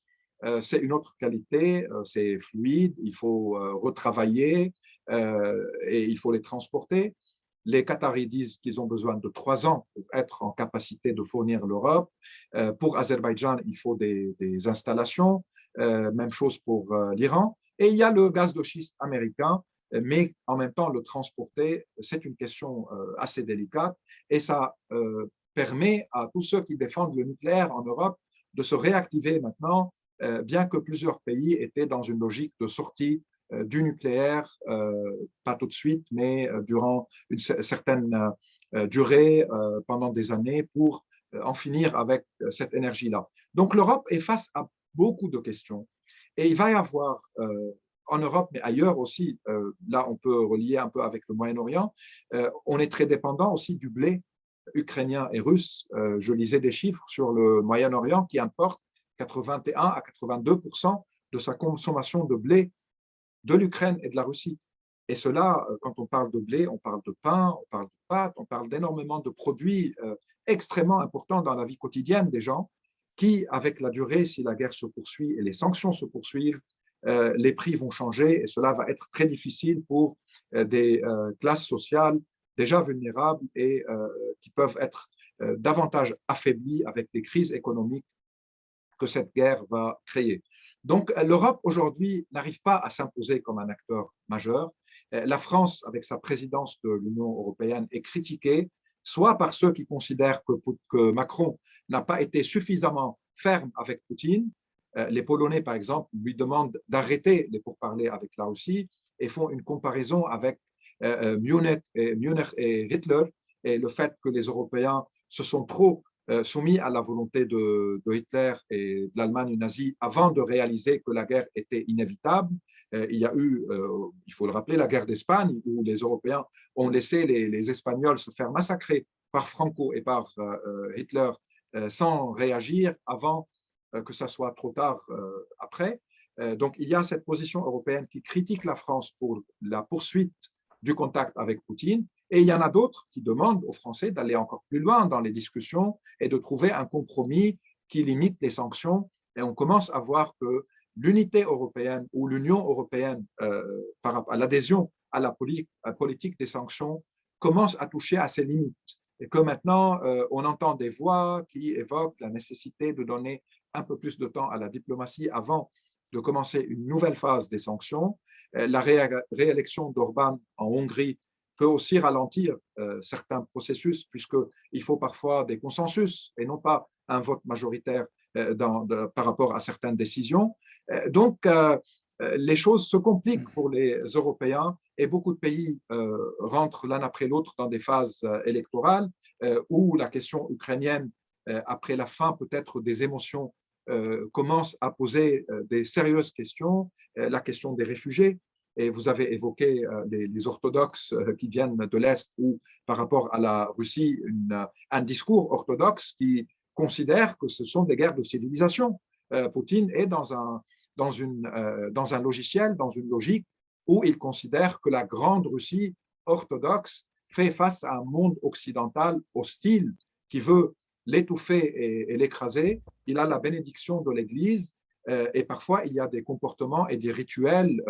S3: c'est une autre qualité, c'est fluide, il faut retravailler et il faut les transporter. Les Qataris disent qu'ils ont besoin de 3 ans pour être en capacité de fournir l'Europe. Pour Azerbaïdjan, il faut des installations. Même chose pour l'Iran. Et il y a le gaz de schiste américain, mais en même temps, le transporter, c'est une question assez délicate. Et ça permet à tous ceux qui défendent le nucléaire en Europe de se réactiver maintenant, bien que plusieurs pays étaient dans une logique de sortie du nucléaire, pas tout de suite, mais durant une certaine durée, pendant des années, pour en finir avec cette énergie-là. Donc l'Europe est face à beaucoup de questions. Et il va y avoir en Europe, mais ailleurs aussi, là on peut relier un peu avec le Moyen-Orient, on est très dépendant aussi du blé ukrainien et russe. Je lisais des chiffres sur le Moyen-Orient qui importe 81 à 82% de sa consommation de blé de l'Ukraine et de la Russie. Et cela, quand on parle de blé, on parle de pain, on parle de pâtes, on parle d'énormément de produits extrêmement importants dans la vie quotidienne des gens qui, avec la durée, si la guerre se poursuit et les sanctions se poursuivent, les prix vont changer et cela va être très difficile pour des classes sociales déjà vulnérables et qui peuvent être davantage affaiblies avec les crises économiques que cette guerre va créer. Donc, l'Europe aujourd'hui n'arrive pas à s'imposer comme un acteur majeur. La France, avec sa présidence de l'Union européenne, est critiquée, soit par ceux qui considèrent que Macron n'a pas été suffisamment ferme avec Poutine. Les Polonais, par exemple, lui demandent d'arrêter les pourparlers avec la Russie et font une comparaison avec Munich et Hitler et le fait que les Européens se sont trop soumis à la volonté de Hitler et de l'Allemagne nazie avant de réaliser que la guerre était inévitable. Il y a eu, il faut le rappeler, la guerre d'Espagne où les Européens ont laissé les Espagnols se faire massacrer par Franco et par Hitler sans réagir avant que ça soit trop tard après. Donc il y a cette position européenne qui critique la France pour la poursuite du contact avec Poutine. Et il y en a d'autres qui demandent aux Français d'aller encore plus loin dans les discussions et de trouver un compromis qui limite les sanctions. Et on commence à voir que l'unité européenne ou l'Union européenne par rapport à l'adhésion à la politique des sanctions commence à toucher à ses limites. Et que maintenant, on entend des voix qui évoquent la nécessité de donner un peu plus de temps à la diplomatie avant de commencer une nouvelle phase des sanctions. La réélection d'Orbán en Hongrie peut aussi ralentir certains processus, puisqu'il faut parfois des consensus et non pas un vote majoritaire par rapport à certaines décisions. Donc, les choses se compliquent pour les Européens et beaucoup de pays rentrent l'un après l'autre dans des phases électorales où la question ukrainienne, après la fin peut-être des émotions, commence à poser des sérieuses questions, la question des réfugiés. Et vous avez évoqué les orthodoxes qui viennent de l'Est ou par rapport à la Russie, un discours orthodoxe qui considère que ce sont des guerres de civilisation. Poutine est dans un logiciel, dans une logique où il considère que la grande Russie orthodoxe fait face à un monde occidental hostile qui veut l'étouffer et l'écraser. Il a la bénédiction de l'Église et parfois il y a des comportements et des rituels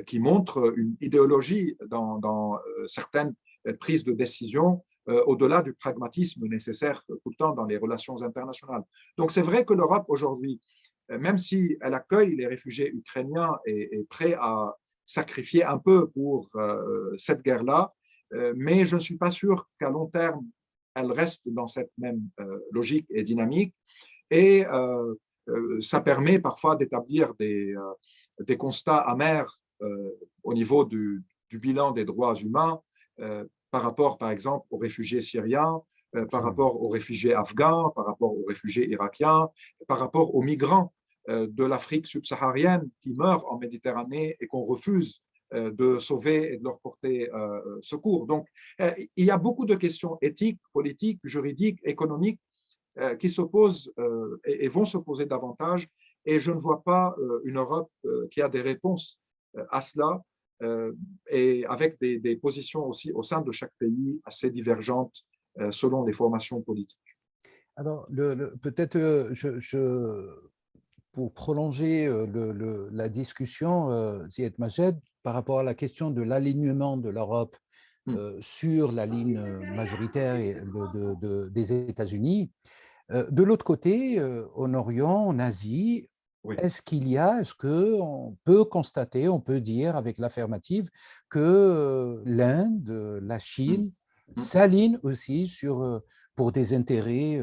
S3: qui montrent une idéologie dans certaines prises de décision au-delà du pragmatisme nécessaire tout le temps dans les relations internationales. Donc c'est vrai que l'Europe aujourd'hui, même si elle accueille les réfugiés ukrainiens et est prête à sacrifier un peu pour cette guerre-là, mais je ne suis pas sûr qu'à long terme, elle reste dans cette même logique et dynamique. Et ça permet parfois d'établir des constats amers au niveau du bilan des droits humains par rapport, par exemple, aux réfugiés syriens, par rapport aux réfugiés afghans, par rapport aux réfugiés irakiens, par rapport aux migrants de l'Afrique subsaharienne qui meurent en Méditerranée et qu'on refuse de sauver et de leur porter secours. Donc, il y a beaucoup de questions éthiques, politiques, juridiques, économiques qui se posent et vont se poser davantage. Et je ne vois pas une Europe qui a des réponses à cela et avec des positions aussi au sein de chaque pays assez divergentes selon les formations politiques.
S2: Alors, peut-être pour prolonger la discussion, Ziad Majed, par rapport à la question de l'alignement de l'Europe sur la ligne majoritaire des États-Unis, de l'autre côté, en Orient, en Asie, oui. Est-ce qu'on peut constater, on peut dire avec l'affirmative que l'Inde, la Chine s'alignent aussi pour des intérêts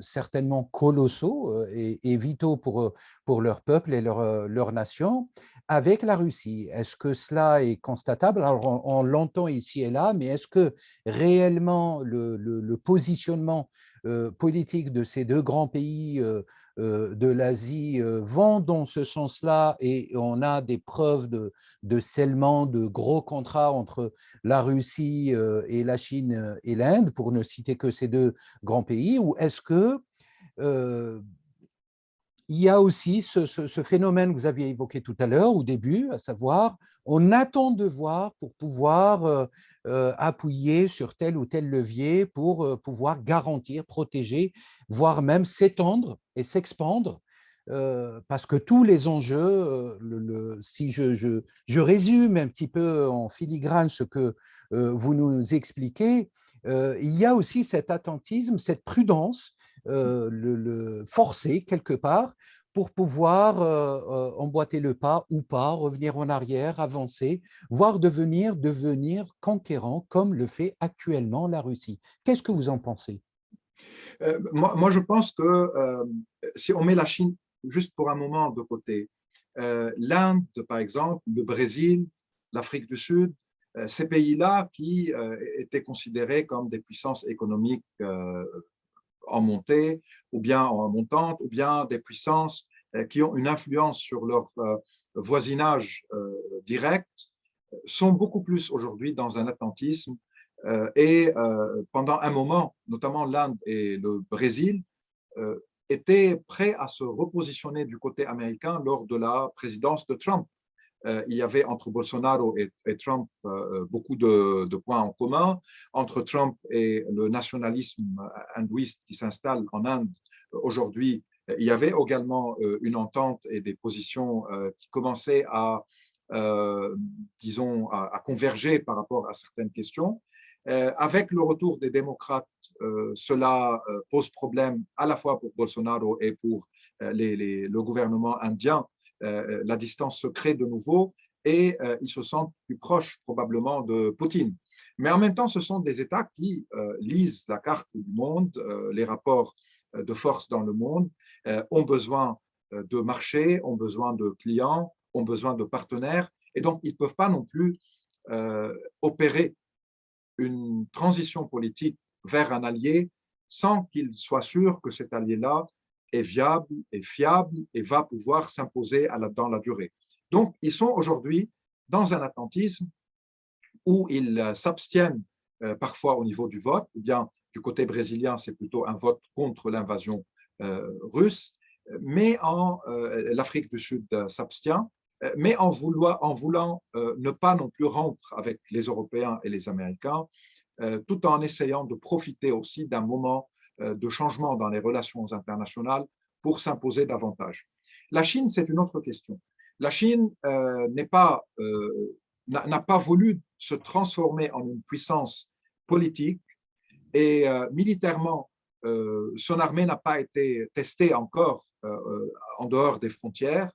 S2: certainement colossaux et vitaux pour leur peuple et leur nation avec la Russie? Est-ce que cela est constatable? Alors, on l'entend ici et là, mais est-ce que réellement le positionnement politique de ces deux grands pays de l'Asie vont dans ce sens-là et on a des preuves de scellement de gros contrats entre la Russie et la Chine et l'Inde, pour ne citer que ces deux grands pays, ou est-ce que il y a aussi ce phénomène que vous aviez évoqué tout à l'heure, au début, à savoir, on attend de voir pour pouvoir appuyer sur tel ou tel levier pour pouvoir garantir, protéger, voire même s'étendre et s'expandre, parce que tous les enjeux, si je résume un petit peu en filigrane ce que vous nous expliquez, il y a aussi cet attentisme, cette prudence, forcer quelque part pour pouvoir emboîter le pas ou pas, revenir en arrière, avancer, voire devenir conquérant comme le fait actuellement la Russie. Qu'est-ce que vous en pensez?
S3: Moi, je pense que si on met la Chine juste pour un moment de côté, l'Inde, par exemple, le Brésil, l'Afrique du Sud, ces pays-là qui étaient considérés comme des puissances économiques en montée, ou bien en montante, ou bien des puissances qui ont une influence sur leur voisinage direct, sont beaucoup plus aujourd'hui dans un atlantisme et pendant un moment, notamment l'Inde et le Brésil, étaient prêts à se repositionner du côté américain lors de la présidence de Trump. Il y avait entre Bolsonaro et Trump beaucoup de points en commun. Entre Trump et le nationalisme hindouiste qui s'installe en Inde aujourd'hui, il y avait également une entente et des positions qui commençaient disons, à converger par rapport à certaines questions. Avec le retour des démocrates, cela pose problème à la fois pour Bolsonaro et pour le gouvernement indien. La distance se crée de nouveau et ils se sentent plus proches probablement de Poutine. Mais en même temps, ce sont des États qui lisent la carte du monde, les rapports de force dans le monde ont besoin de marchés, ont besoin de clients, ont besoin de partenaires, et donc ils ne peuvent pas non plus opérer une transition politique vers un allié sans qu'ils soient sûrs que cet allié-là est viable, est fiable et va pouvoir s'imposer dans la durée. Donc, ils sont aujourd'hui dans un attentisme où ils s'abstiennent parfois au niveau du vote, ou bien du côté brésilien, c'est plutôt un vote contre l'invasion russe, mais l'Afrique du Sud s'abstient, mais en voulant ne pas non plus rompre avec les Européens et les Américains, tout en essayant de profiter aussi d'un moment de changement dans les relations internationales pour s'imposer davantage. La Chine, c'est une autre question. La Chine n'a pas voulu se transformer en une puissance politique et militairement, son armée n'a pas été testée encore en dehors des frontières.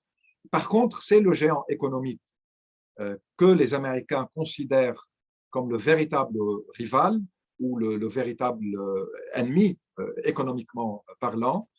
S3: Par contre, c'est le géant économique que les Américains considèrent comme le véritable rival ou le véritable ennemi économiquement parlant.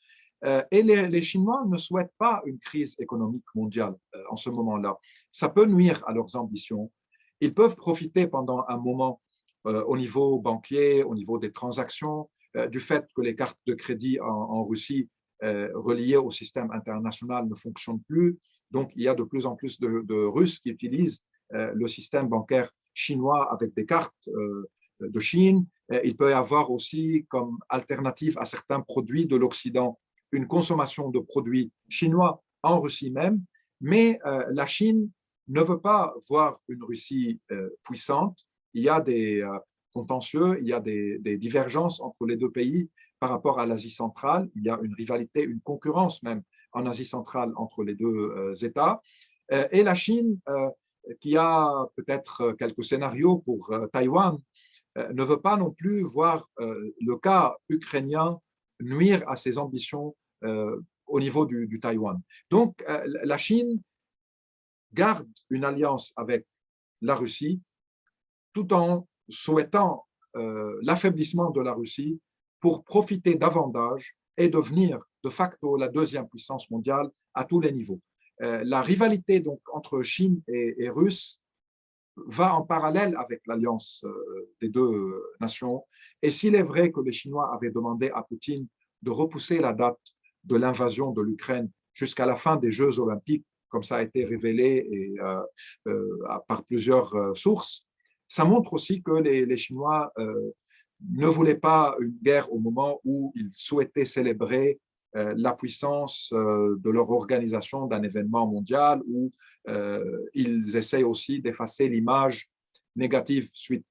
S3: Et les Chinois ne souhaitent pas une crise économique mondiale en ce moment-là. Ça peut nuire à leurs ambitions. Ils peuvent profiter pendant un moment au niveau banquier, au niveau des transactions, du fait que les cartes de crédit en Russie reliées au système international ne fonctionnent plus. Donc, il y a de plus en plus de Russes qui utilisent le système bancaire chinois avec des cartes de Chine. Il peut y avoir aussi comme alternative à certains produits de l'Occident une consommation de produits chinois en Russie même, mais la Chine ne veut pas voir une Russie puissante. Il y a des contentieux, il y a des divergences entre les deux pays par rapport à l'Asie centrale. Il y a une rivalité, une concurrence même en Asie centrale entre les deux États. Et la Chine, qui a peut-être quelques scénarios pour Taïwan, ne veut pas non plus voir le cas ukrainien nuire à ses ambitions au niveau du Taïwan. Donc, la Chine garde une alliance avec la Russie tout en souhaitant l'affaiblissement de la Russie pour profiter davantage et devenir de facto la deuxième puissance mondiale à tous les niveaux. La rivalité donc, entre Chine et Russe va en parallèle avec l'alliance des deux nations. Et s'il est vrai que les Chinois avaient demandé à Poutine de repousser la date de l'invasion de l'Ukraine jusqu'à la fin des Jeux olympiques, comme ça a été révélé par plusieurs sources, ça montre aussi que les Chinois ne voulaient pas une guerre au moment où ils souhaitaient célébrer la puissance de leur organisation d'un événement mondial, où ils essayent aussi d'effacer l'image négative suite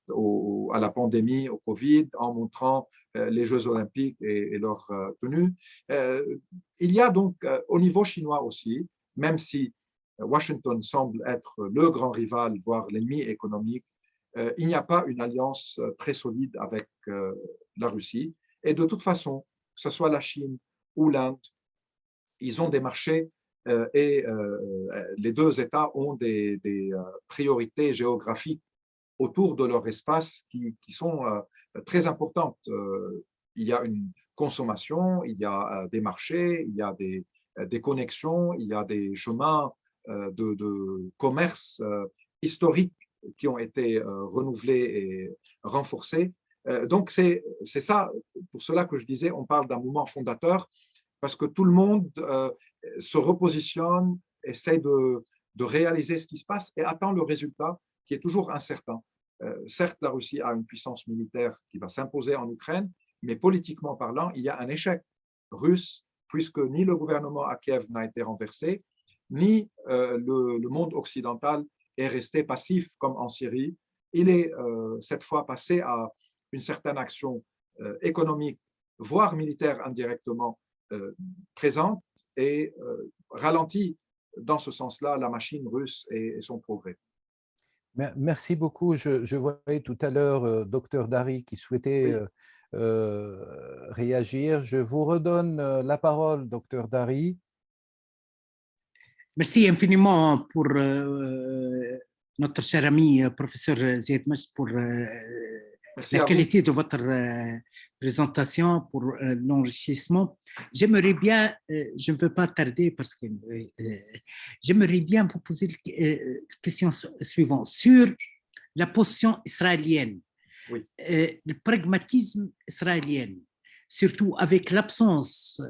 S3: à la pandémie, au Covid, en montrant les Jeux olympiques et leur tenue. Il y a donc au niveau chinois aussi, même si Washington semble être le grand rival, voire l'ennemi économique, il n'y a pas une alliance très solide avec la Russie. Et de toute façon, que ce soit la Chine ou l'Inde, ils ont des marchés et les deux États ont des priorités géographiques autour de leur espace qui sont très importantes. Il y a une consommation, il y a des marchés, il y a des connexions, il y a des chemins de commerce historiques qui ont été renouvelés et renforcés. Donc, c'est ça, pour cela que je disais, on parle d'un mouvement fondateur, parce que tout le monde se repositionne, essaie de réaliser ce qui se passe et attend le résultat qui est toujours incertain. Certes, la Russie a une puissance militaire qui va s'imposer en Ukraine, mais politiquement parlant, il y a un échec russe, puisque ni le gouvernement à Kiev n'a été renversé, ni le monde occidental est resté passif comme en Syrie. Il est cette fois passé à une certaine action économique, voire militaire indirectement présente et ralentit dans ce sens-là la machine russe et son progrès.
S2: Merci beaucoup. Je voyais tout à l'heure Dr Dari qui souhaitait réagir. Je vous redonne la parole, Dr Dari.
S1: Merci infiniment pour notre cher ami professeur Ziad Majd pour
S3: Merci
S1: la
S3: à vous.
S1: qualité de votre présentation, pour l'enrichissement. J'aimerais bien, je ne veux pas tarder parce que j'aimerais bien vous poser la question suivante sur la position israélienne,
S3: Oui.
S1: Le pragmatisme israélien, surtout avec l'absence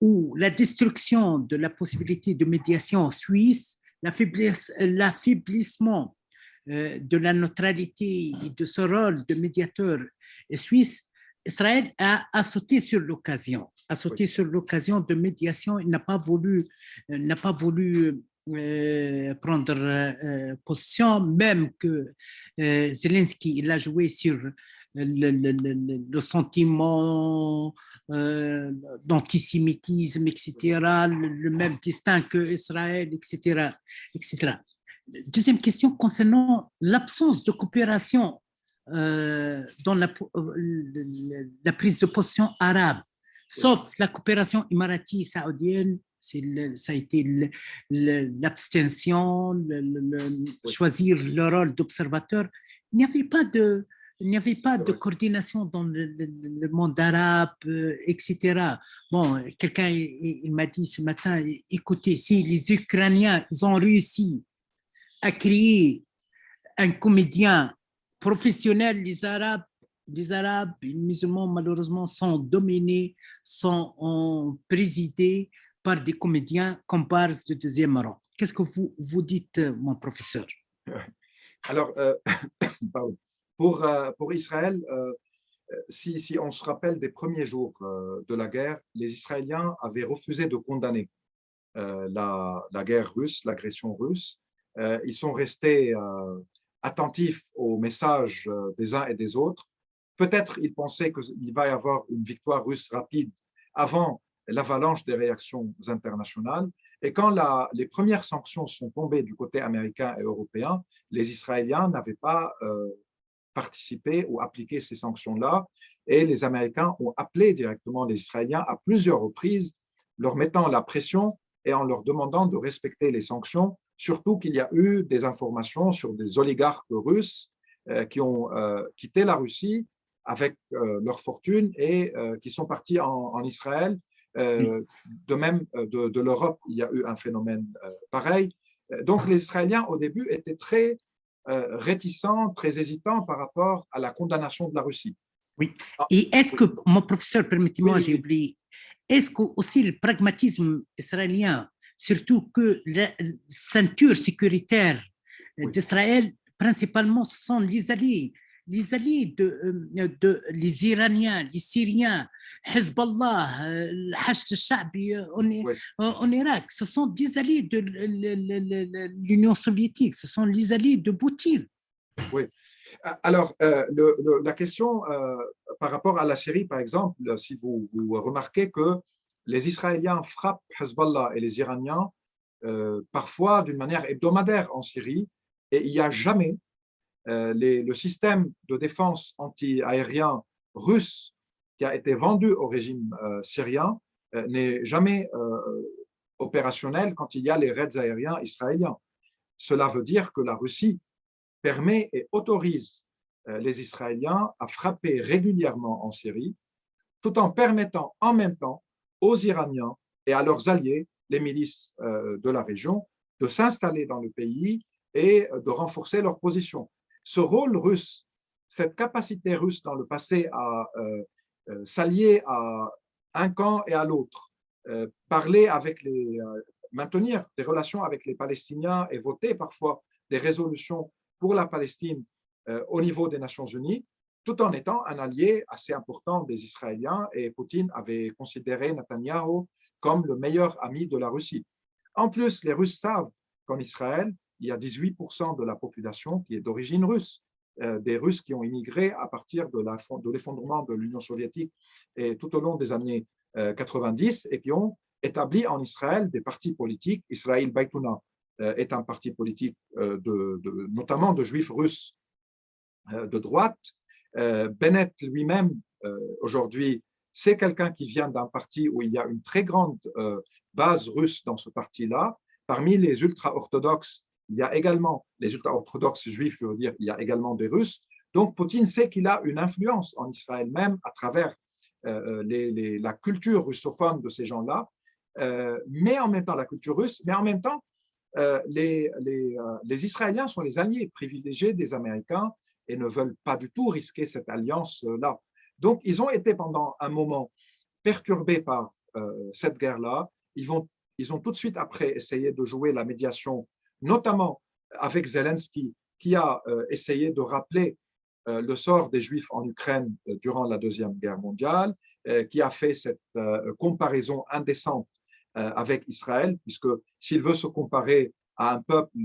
S1: ou la destruction de la possibilité de médiation suisse, l'affaiblissement de la neutralité et de ce rôle de médiateur suisse. Israël a sauté sur l'occasion, sur l'occasion de médiation. Il n'a pas voulu prendre position, même que Zelensky il a joué sur le sentiment d'antisémitisme, etc., le même destin que Israël, etc., etc. Deuxième question concernant l'absence de coopération dans la prise de position arabe, sauf la coopération émirati-saoudienne. Ça a été l'abstention, choisir le rôle d'observateur. Il n'y avait pas de coordination dans le monde arabe, etc. Bon, quelqu'un il m'a dit ce matin, écoutez, si les Ukrainiens ils ont réussi à créer un comédien professionnel, les Arabes, les musulmans, malheureusement, sont dominés, sont présidés par des comédiens comparses de deuxième rang. Qu'est-ce que vous dites, mon professeur?
S3: Alors, pour Israël, si on se rappelle des premiers jours de la guerre, les Israéliens avaient refusé de condamner la guerre russe, l'agression russe. Ils sont restés attentifs aux messages des uns et des autres. Peut-être ils pensaient qu'il va y avoir une victoire russe rapide avant l'avalanche des réactions internationales. Et quand les premières sanctions sont tombées du côté américain et européen, les Israéliens n'avaient pas participé ou appliqué ces sanctions-là. Et les Américains ont appelé directement les Israéliens à plusieurs reprises, leur mettant la pression et en leur demandant de respecter les sanctions, surtout qu'il y a eu des informations sur des oligarques russes qui ont quitté la Russie avec leur fortune et qui sont partis en Israël. De même, de l'Europe, il y a eu un phénomène pareil. Donc, les Israéliens, au début, étaient très réticents, très hésitants par rapport à la condamnation de la Russie.
S1: Oui. Et est-ce que, mon professeur, permettez-moi,
S3: Oui,
S1: j'ai oublié, est-ce que aussi le pragmatisme israélien, surtout que la ceinture sécuritaire d'Israël, principalement, ce sont les alliés les Iraniens, les Syriens, Hezbollah, le Hachd al-Sha'bi en Irak, ce sont des alliés de l'Union soviétique, ce sont les alliés de Poutine.
S3: Oui. Alors, la question par rapport à la Syrie, par exemple, si vous remarquez que les Israéliens frappent Hezbollah et les Iraniens parfois d'une manière hebdomadaire en Syrie, et il n'y a jamais le système de défense anti-aérien russe qui a été vendu au régime syrien n'est jamais opérationnel quand il y a les raids aériens israéliens. Cela veut dire que la Russie permet et autorise les Israéliens à frapper régulièrement en Syrie, tout en permettant en même temps aux Iraniens et à leurs alliés, les milices de la région, de s'installer dans le pays et de renforcer leur position. Ce rôle russe, cette capacité russe dans le passé à s'allier à un camp et à l'autre, maintenir des relations avec les Palestiniens et voter parfois des résolutions pour la Palestine au niveau des Nations Unies, tout en étant un allié assez important des Israéliens, et Poutine avait considéré Netanyahou comme le meilleur ami de la Russie. En plus, les Russes savent qu'en Israël, il y a 18% de la population qui est d'origine russe, des Russes qui ont immigré à partir de l'effondrement de l'Union soviétique et tout au long des années 90 et qui ont établi en Israël des partis politiques. Israël Baïtouna est un parti politique notamment de juifs russes de droite. Bennett lui-même, aujourd'hui, c'est quelqu'un qui vient d'un parti où il y a une très grande base russe dans ce parti-là. Parmi les ultra-orthodoxes, il y a également les ultra-orthodoxes juifs, je veux dire, il y a également des Russes. Donc, Poutine sait qu'il a une influence en Israël même à travers la culture russophone de ces gens-là, mais en même temps la culture russe, mais en même temps, les Israéliens sont les alliés privilégiés des Américains et ne veulent pas du tout risquer cette alliance-là. Donc, ils ont été pendant un moment perturbés par cette guerre-là. Ils ont tout de suite après essayé de jouer la médiation, notamment avec Zelensky, qui a essayé de rappeler le sort des Juifs en Ukraine durant la Deuxième Guerre mondiale, qui a fait cette comparaison indécente avec Israël, puisque s'il veut se comparer à un peuple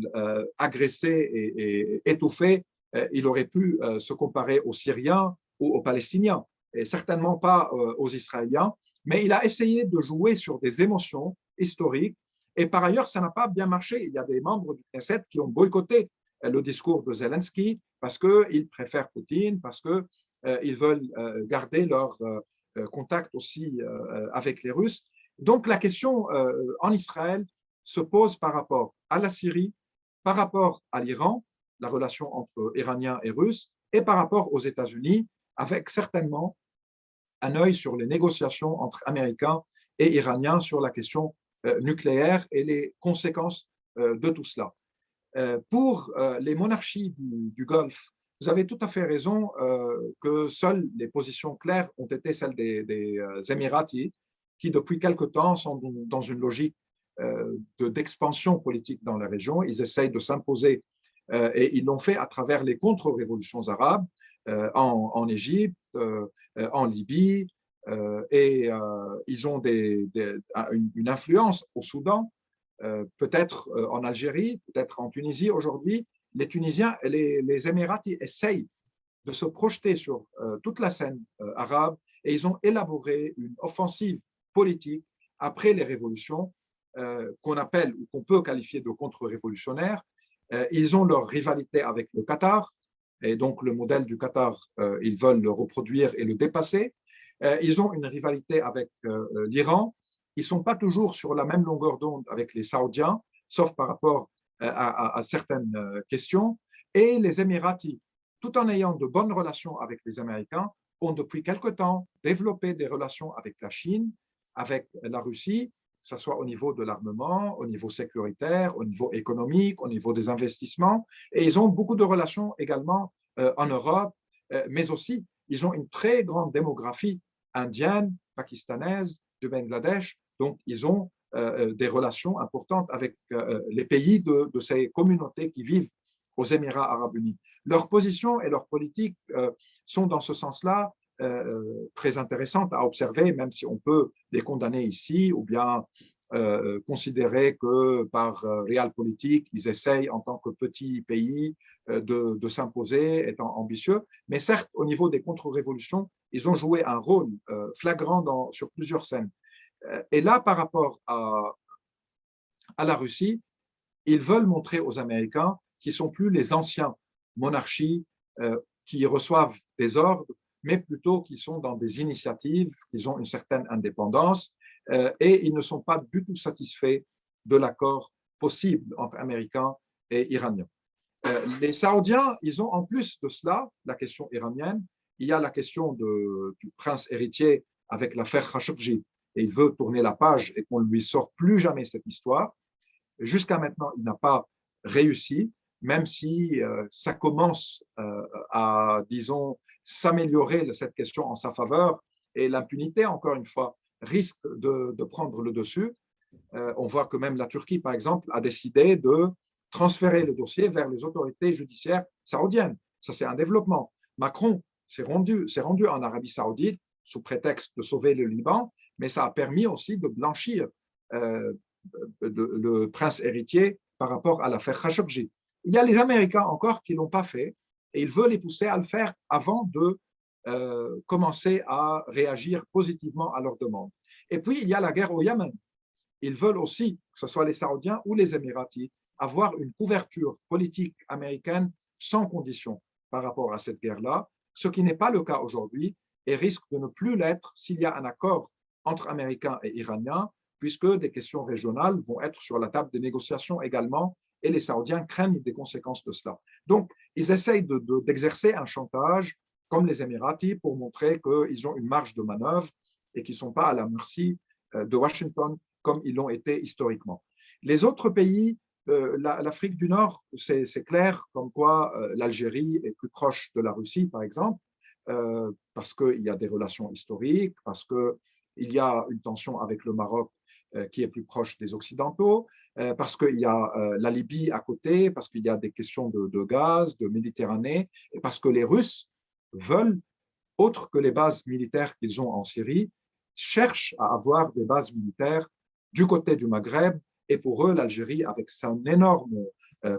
S3: agressé et étouffé, il aurait pu se comparer aux Syriens ou aux Palestiniens, et certainement pas aux Israéliens, mais il a essayé de jouer sur des émotions historiques, et par ailleurs, ça n'a pas bien marché. Il y a des membres du Knesset qui ont boycotté le discours de Zelensky parce qu'ils préfèrent Poutine, parce qu'ils veulent garder leur contact aussi avec les Russes. Donc, la question en Israël se pose par rapport à la Syrie, par rapport à l'Iran, la relation entre Iraniens et Russes, et par rapport aux États-Unis, avec certainement un œil sur les négociations entre Américains et Iraniens sur la question nucléaire et les conséquences de tout cela. Pour les monarchies du Golfe, vous avez tout à fait raison que seules les positions claires ont été celles des Émiratis, qui depuis quelque temps sont dans une logique d'expansion politique dans la région. Ils essayent de s'imposer et ils l'ont fait à travers les contre-révolutions arabes en Égypte, en Libye, et ils ont une influence au Soudan, peut-être en Algérie, peut-être en Tunisie aujourd'hui. Les Tunisiens et les Émiratis essayent de se projeter sur toute la scène arabe et ils ont élaboré une offensive politique après les révolutions qu'on appelle ou qu'on peut qualifier de contre-révolutionnaires. Ils ont leur rivalité avec le Qatar et donc le modèle du Qatar, ils veulent le reproduire et le dépasser. Ils ont une rivalité avec l'Iran. Ils ne sont pas toujours sur la même longueur d'onde avec les Saoudiens, sauf par rapport à certaines questions. Et les Émiratis, tout en ayant de bonnes relations avec les Américains, ont depuis quelque temps développé des relations avec la Chine, avec la Russie, que ce soit au niveau de l'armement, au niveau sécuritaire, au niveau économique, au niveau des investissements. Et ils ont beaucoup de relations également en Europe, mais aussi, ils ont une très grande démographie indienne, pakistanaise, du Bangladesh. Donc, ils ont des relations importantes avec les pays de ces communautés qui vivent aux Émirats arabes unis. Leur position et leur politique sont dans ce sens-là très intéressantes à observer, même si on peut les condamner ici ou bien considérer que par realpolitik, ils essayent en tant que petit pays de s'imposer, étant ambitieux. Mais certes, au niveau des contre-révolutions, ils ont joué un rôle flagrant sur plusieurs scènes. Et là, par rapport à la Russie, ils veulent montrer aux Américains qu'ils ne sont plus les anciens monarchies qui reçoivent des ordres, mais plutôt qu'ils sont dans des initiatives, qu'ils ont une certaine indépendance et ils ne sont pas du tout satisfaits de l'accord possible entre Américains et Iraniens. Les Saoudiens, ils ont en plus de cela, la question iranienne, il y a la question du prince héritier avec l'affaire Khashoggi, et il veut tourner la page et qu'on ne lui sort plus jamais cette histoire. Jusqu'à maintenant, il n'a pas réussi, même si ça commence à, disons, s'améliorer cette question en sa faveur, et l'impunité, encore une fois, risque de prendre le dessus. On voit que même la Turquie, par exemple, a décidé de transférer le dossier vers les autorités judiciaires saoudiennes. Ça, c'est un développement. Macron s'est rendu en Arabie saoudite sous prétexte de sauver le Liban, mais ça a permis aussi de blanchir le prince héritier par rapport à l'affaire Khashoggi. Il y a les Américains encore qui ne l'ont pas fait et il veut les pousser à le faire avant de commencer à réagir positivement à leurs demandes. Et puis, il y a la guerre au Yémen. Ils veulent aussi, que ce soit les Saoudiens ou les Émiratis, avoir une couverture politique américaine sans condition par rapport à cette guerre-là, ce qui n'est pas le cas aujourd'hui et risque de ne plus l'être s'il y a un accord entre Américains et Iraniens, puisque des questions régionales vont être sur la table des négociations également et les Saoudiens craignent des conséquences de cela. Donc, ils essayent d'exercer un chantage comme les Émiratis pour montrer qu'ils ont une marge de manœuvre et qu'ils ne sont pas à la merci de Washington comme ils l'ont été historiquement. Les autres pays, l'Afrique du Nord, c'est clair, comme quoi l'Algérie est plus proche de la Russie, par exemple, parce qu'il y a des relations historiques, parce qu'il y a une tension avec le Maroc qui est plus proche des Occidentaux, parce qu'il y a la Libye à côté, parce qu'il y a des questions de gaz, de Méditerranée, et parce que les Russes veulent, autre que les bases militaires qu'ils ont en Syrie, cherchent à avoir des bases militaires du côté du Maghreb, et pour eux, l'Algérie, avec son énorme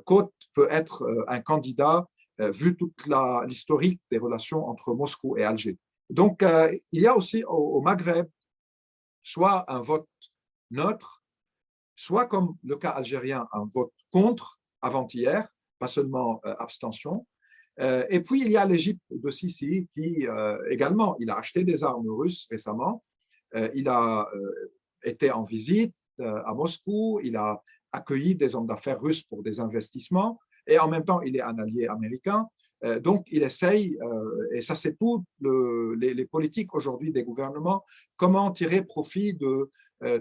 S3: côte, peut être un candidat vu toute l'historique des relations entre Moscou et Alger. Donc, il y a aussi au Maghreb soit un vote neutre, soit comme le cas algérien, un vote contre avant-hier, pas seulement abstention. Et puis, il y a l'Égypte de Sisi qui également, il a acheté des armes russes récemment, il a été en visite à Moscou, il a accueilli des hommes d'affaires russes pour des investissements, et en même temps, il est un allié américain. Donc, il essaye, et ça c'est tout les politiques aujourd'hui des gouvernements, comment tirer profit de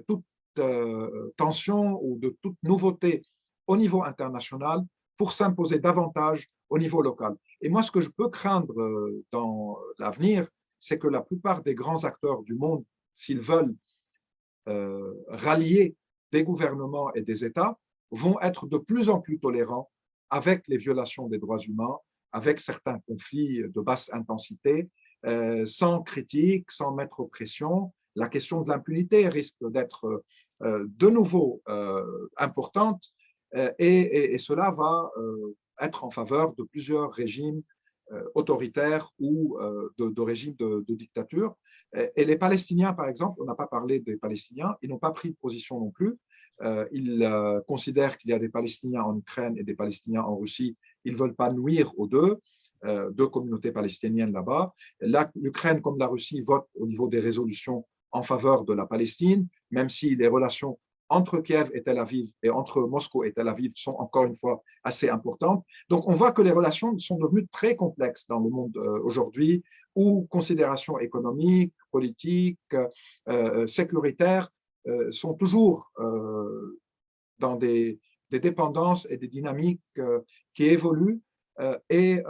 S3: toute tension ou de toute nouveauté au niveau international pour s'imposer davantage au niveau local. Et moi, ce que je peux craindre dans l'avenir, c'est que la plupart des grands acteurs du monde, s'ils veulent rallier des gouvernements et des États, vont être de plus en plus tolérants avec les violations des droits humains, avec certains conflits de basse intensité, sans critique, sans mettre pression. La question de l'impunité risque d'être de nouveau importante et cela va être en faveur de plusieurs régimes autoritaires ou de régimes de dictature. Et les Palestiniens, par exemple, on n'a pas parlé des Palestiniens, ils n'ont pas pris de position non plus. Ils considèrent qu'il y a des Palestiniens en Ukraine et des Palestiniens en Russie. Ils ne veulent pas nuire aux deux communautés palestiniennes là-bas. L'Ukraine comme la Russie votent au niveau des résolutions en faveur de la Palestine, même si les relations entre Kiev et Tel Aviv et entre Moscou et Tel Aviv sont encore une fois assez importantes. Donc, on voit que les relations sont devenues très complexes dans le monde aujourd'hui, où considérations économiques, politiques, sécuritaires sont toujours dans des dépendances et des dynamiques qui évoluent. Et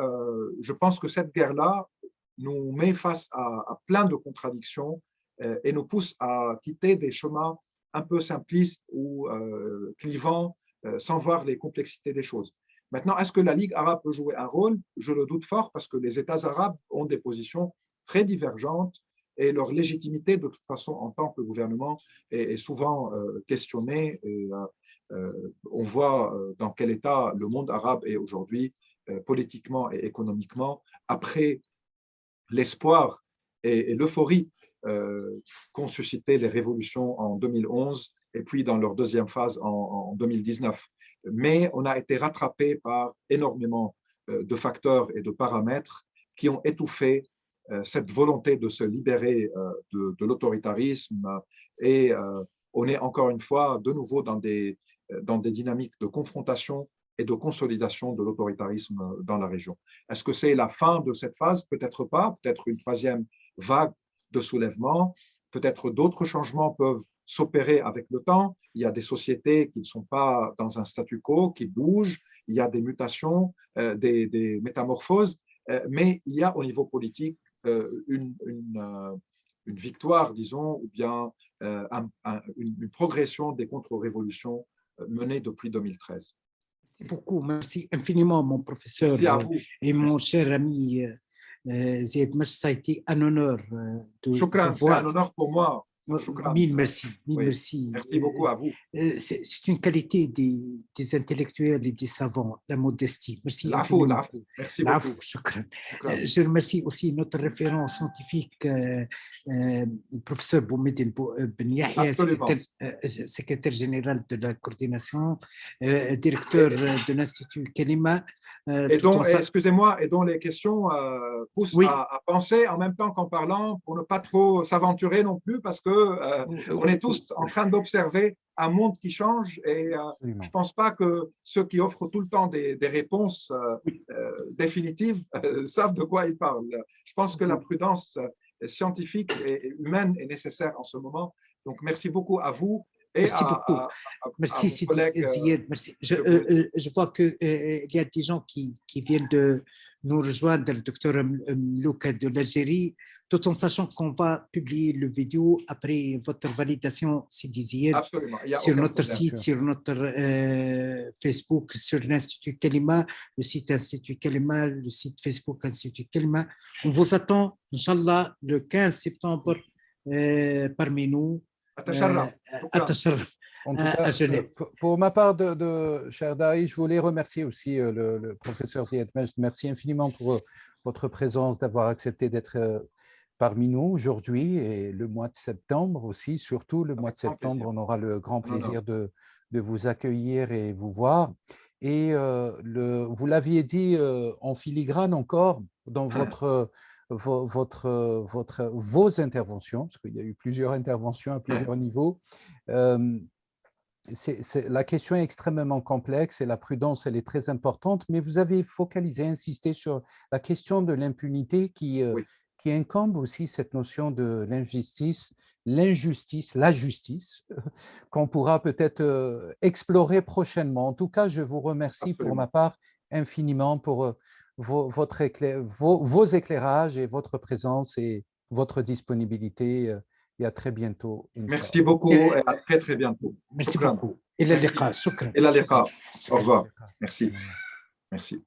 S3: je pense que cette guerre-là nous met face à plein de contradictions et nous pousse à quitter des chemins un peu simplistes ou clivants sans voir les complexités des choses. Maintenant, est-ce que la Ligue arabe peut jouer un rôle? Je le doute fort parce que les États arabes ont des positions très divergentes et leur légitimité, de toute façon, en tant que gouvernement, est souvent questionnée. Et, on voit dans quel état le monde arabe est aujourd'hui, politiquement et économiquement, après l'espoir et l'euphorie qu'ont suscité les révolutions en 2011 et puis dans leur deuxième phase en 2019. Mais on a été rattrapé par énormément de facteurs et de paramètres qui ont étouffé cette volonté de se libérer de l'autoritarisme et on est encore une fois de nouveau dans des dynamiques de confrontation et de consolidation de l'autoritarisme dans la région. Est-ce que c'est la fin de cette phase? Peut-être pas, peut-être une troisième vague de soulèvement, peut-être d'autres changements peuvent s'opérer avec le temps. Il y a des sociétés qui ne sont pas dans un statu quo, qui bougent, il y a des mutations, des métamorphoses, mais il y a au niveau politique une victoire, disons, ou bien une progression des contre-révolutions menées depuis 2013.
S1: Merci beaucoup, merci infiniment mon professeur et mon cher ami Ziad Majd. Ça a été un honneur de vous voir.
S3: C'est un honneur pour moi.
S1: Mille merci,
S3: oui.
S1: Merci.
S3: Merci beaucoup à vous.
S1: C'est une qualité des intellectuels et des savants, la modestie. Merci infiniment.
S3: Merci beaucoup.
S1: Je remercie aussi notre référent scientifique, professeur Boumediene Ben Yahia, secrétaire général de la coordination, directeur de l'Institut Kalima.
S3: Et dont, excusez-moi, et dont les questions poussent à penser en même temps qu'en parlant pour ne pas trop s'aventurer non plus, parce que on est tous en train d'observer un monde qui change et je ne pense pas que ceux qui offrent tout le temps des réponses définitives savent de quoi ils parlent. Je pense que la prudence scientifique et humaine est nécessaire en ce moment. Donc, merci beaucoup à vous. Et
S1: merci beaucoup. Merci, Sidi Zied. Merci. Je vois qu'il y a des gens qui viennent de nous rejoindre, le docteur Mlouka de l'Algérie, tout en sachant qu'on va publier le vidéo après votre validation, Sidi Zied, sur notre site, sur notre Facebook, sur l'Institut Kalima, le site Institut Kalima, le site Facebook Institut Kalima. On vous attend, Inch'Allah, le 15 septembre parmi nous.
S2: En tout cas, pour ma part, cher Dari, je voulais remercier aussi le professeur Zied Majd. Merci infiniment pour votre présence, d'avoir accepté d'être parmi nous aujourd'hui et le mois de septembre aussi, surtout le mois de septembre, on aura le grand plaisir de vous accueillir et vous voir. Et vous l'aviez dit en filigrane encore dans vos interventions, parce qu'il y a eu plusieurs interventions à plusieurs niveaux. La question est extrêmement complexe et la prudence, elle est très importante, mais vous avez focalisé, insisté sur la question de l'impunité qui incombe aussi cette notion de l'injustice, la justice, qu'on pourra peut-être explorer prochainement. En tout cas, je vous remercie pour ma part infiniment pour vos éclairages et votre présence et votre disponibilité. Et à très bientôt.
S3: Merci beaucoup et à très très bientôt.
S1: Merci beaucoup. Et la liqa.
S3: Et la liqa. Au revoir. Merci. Merci.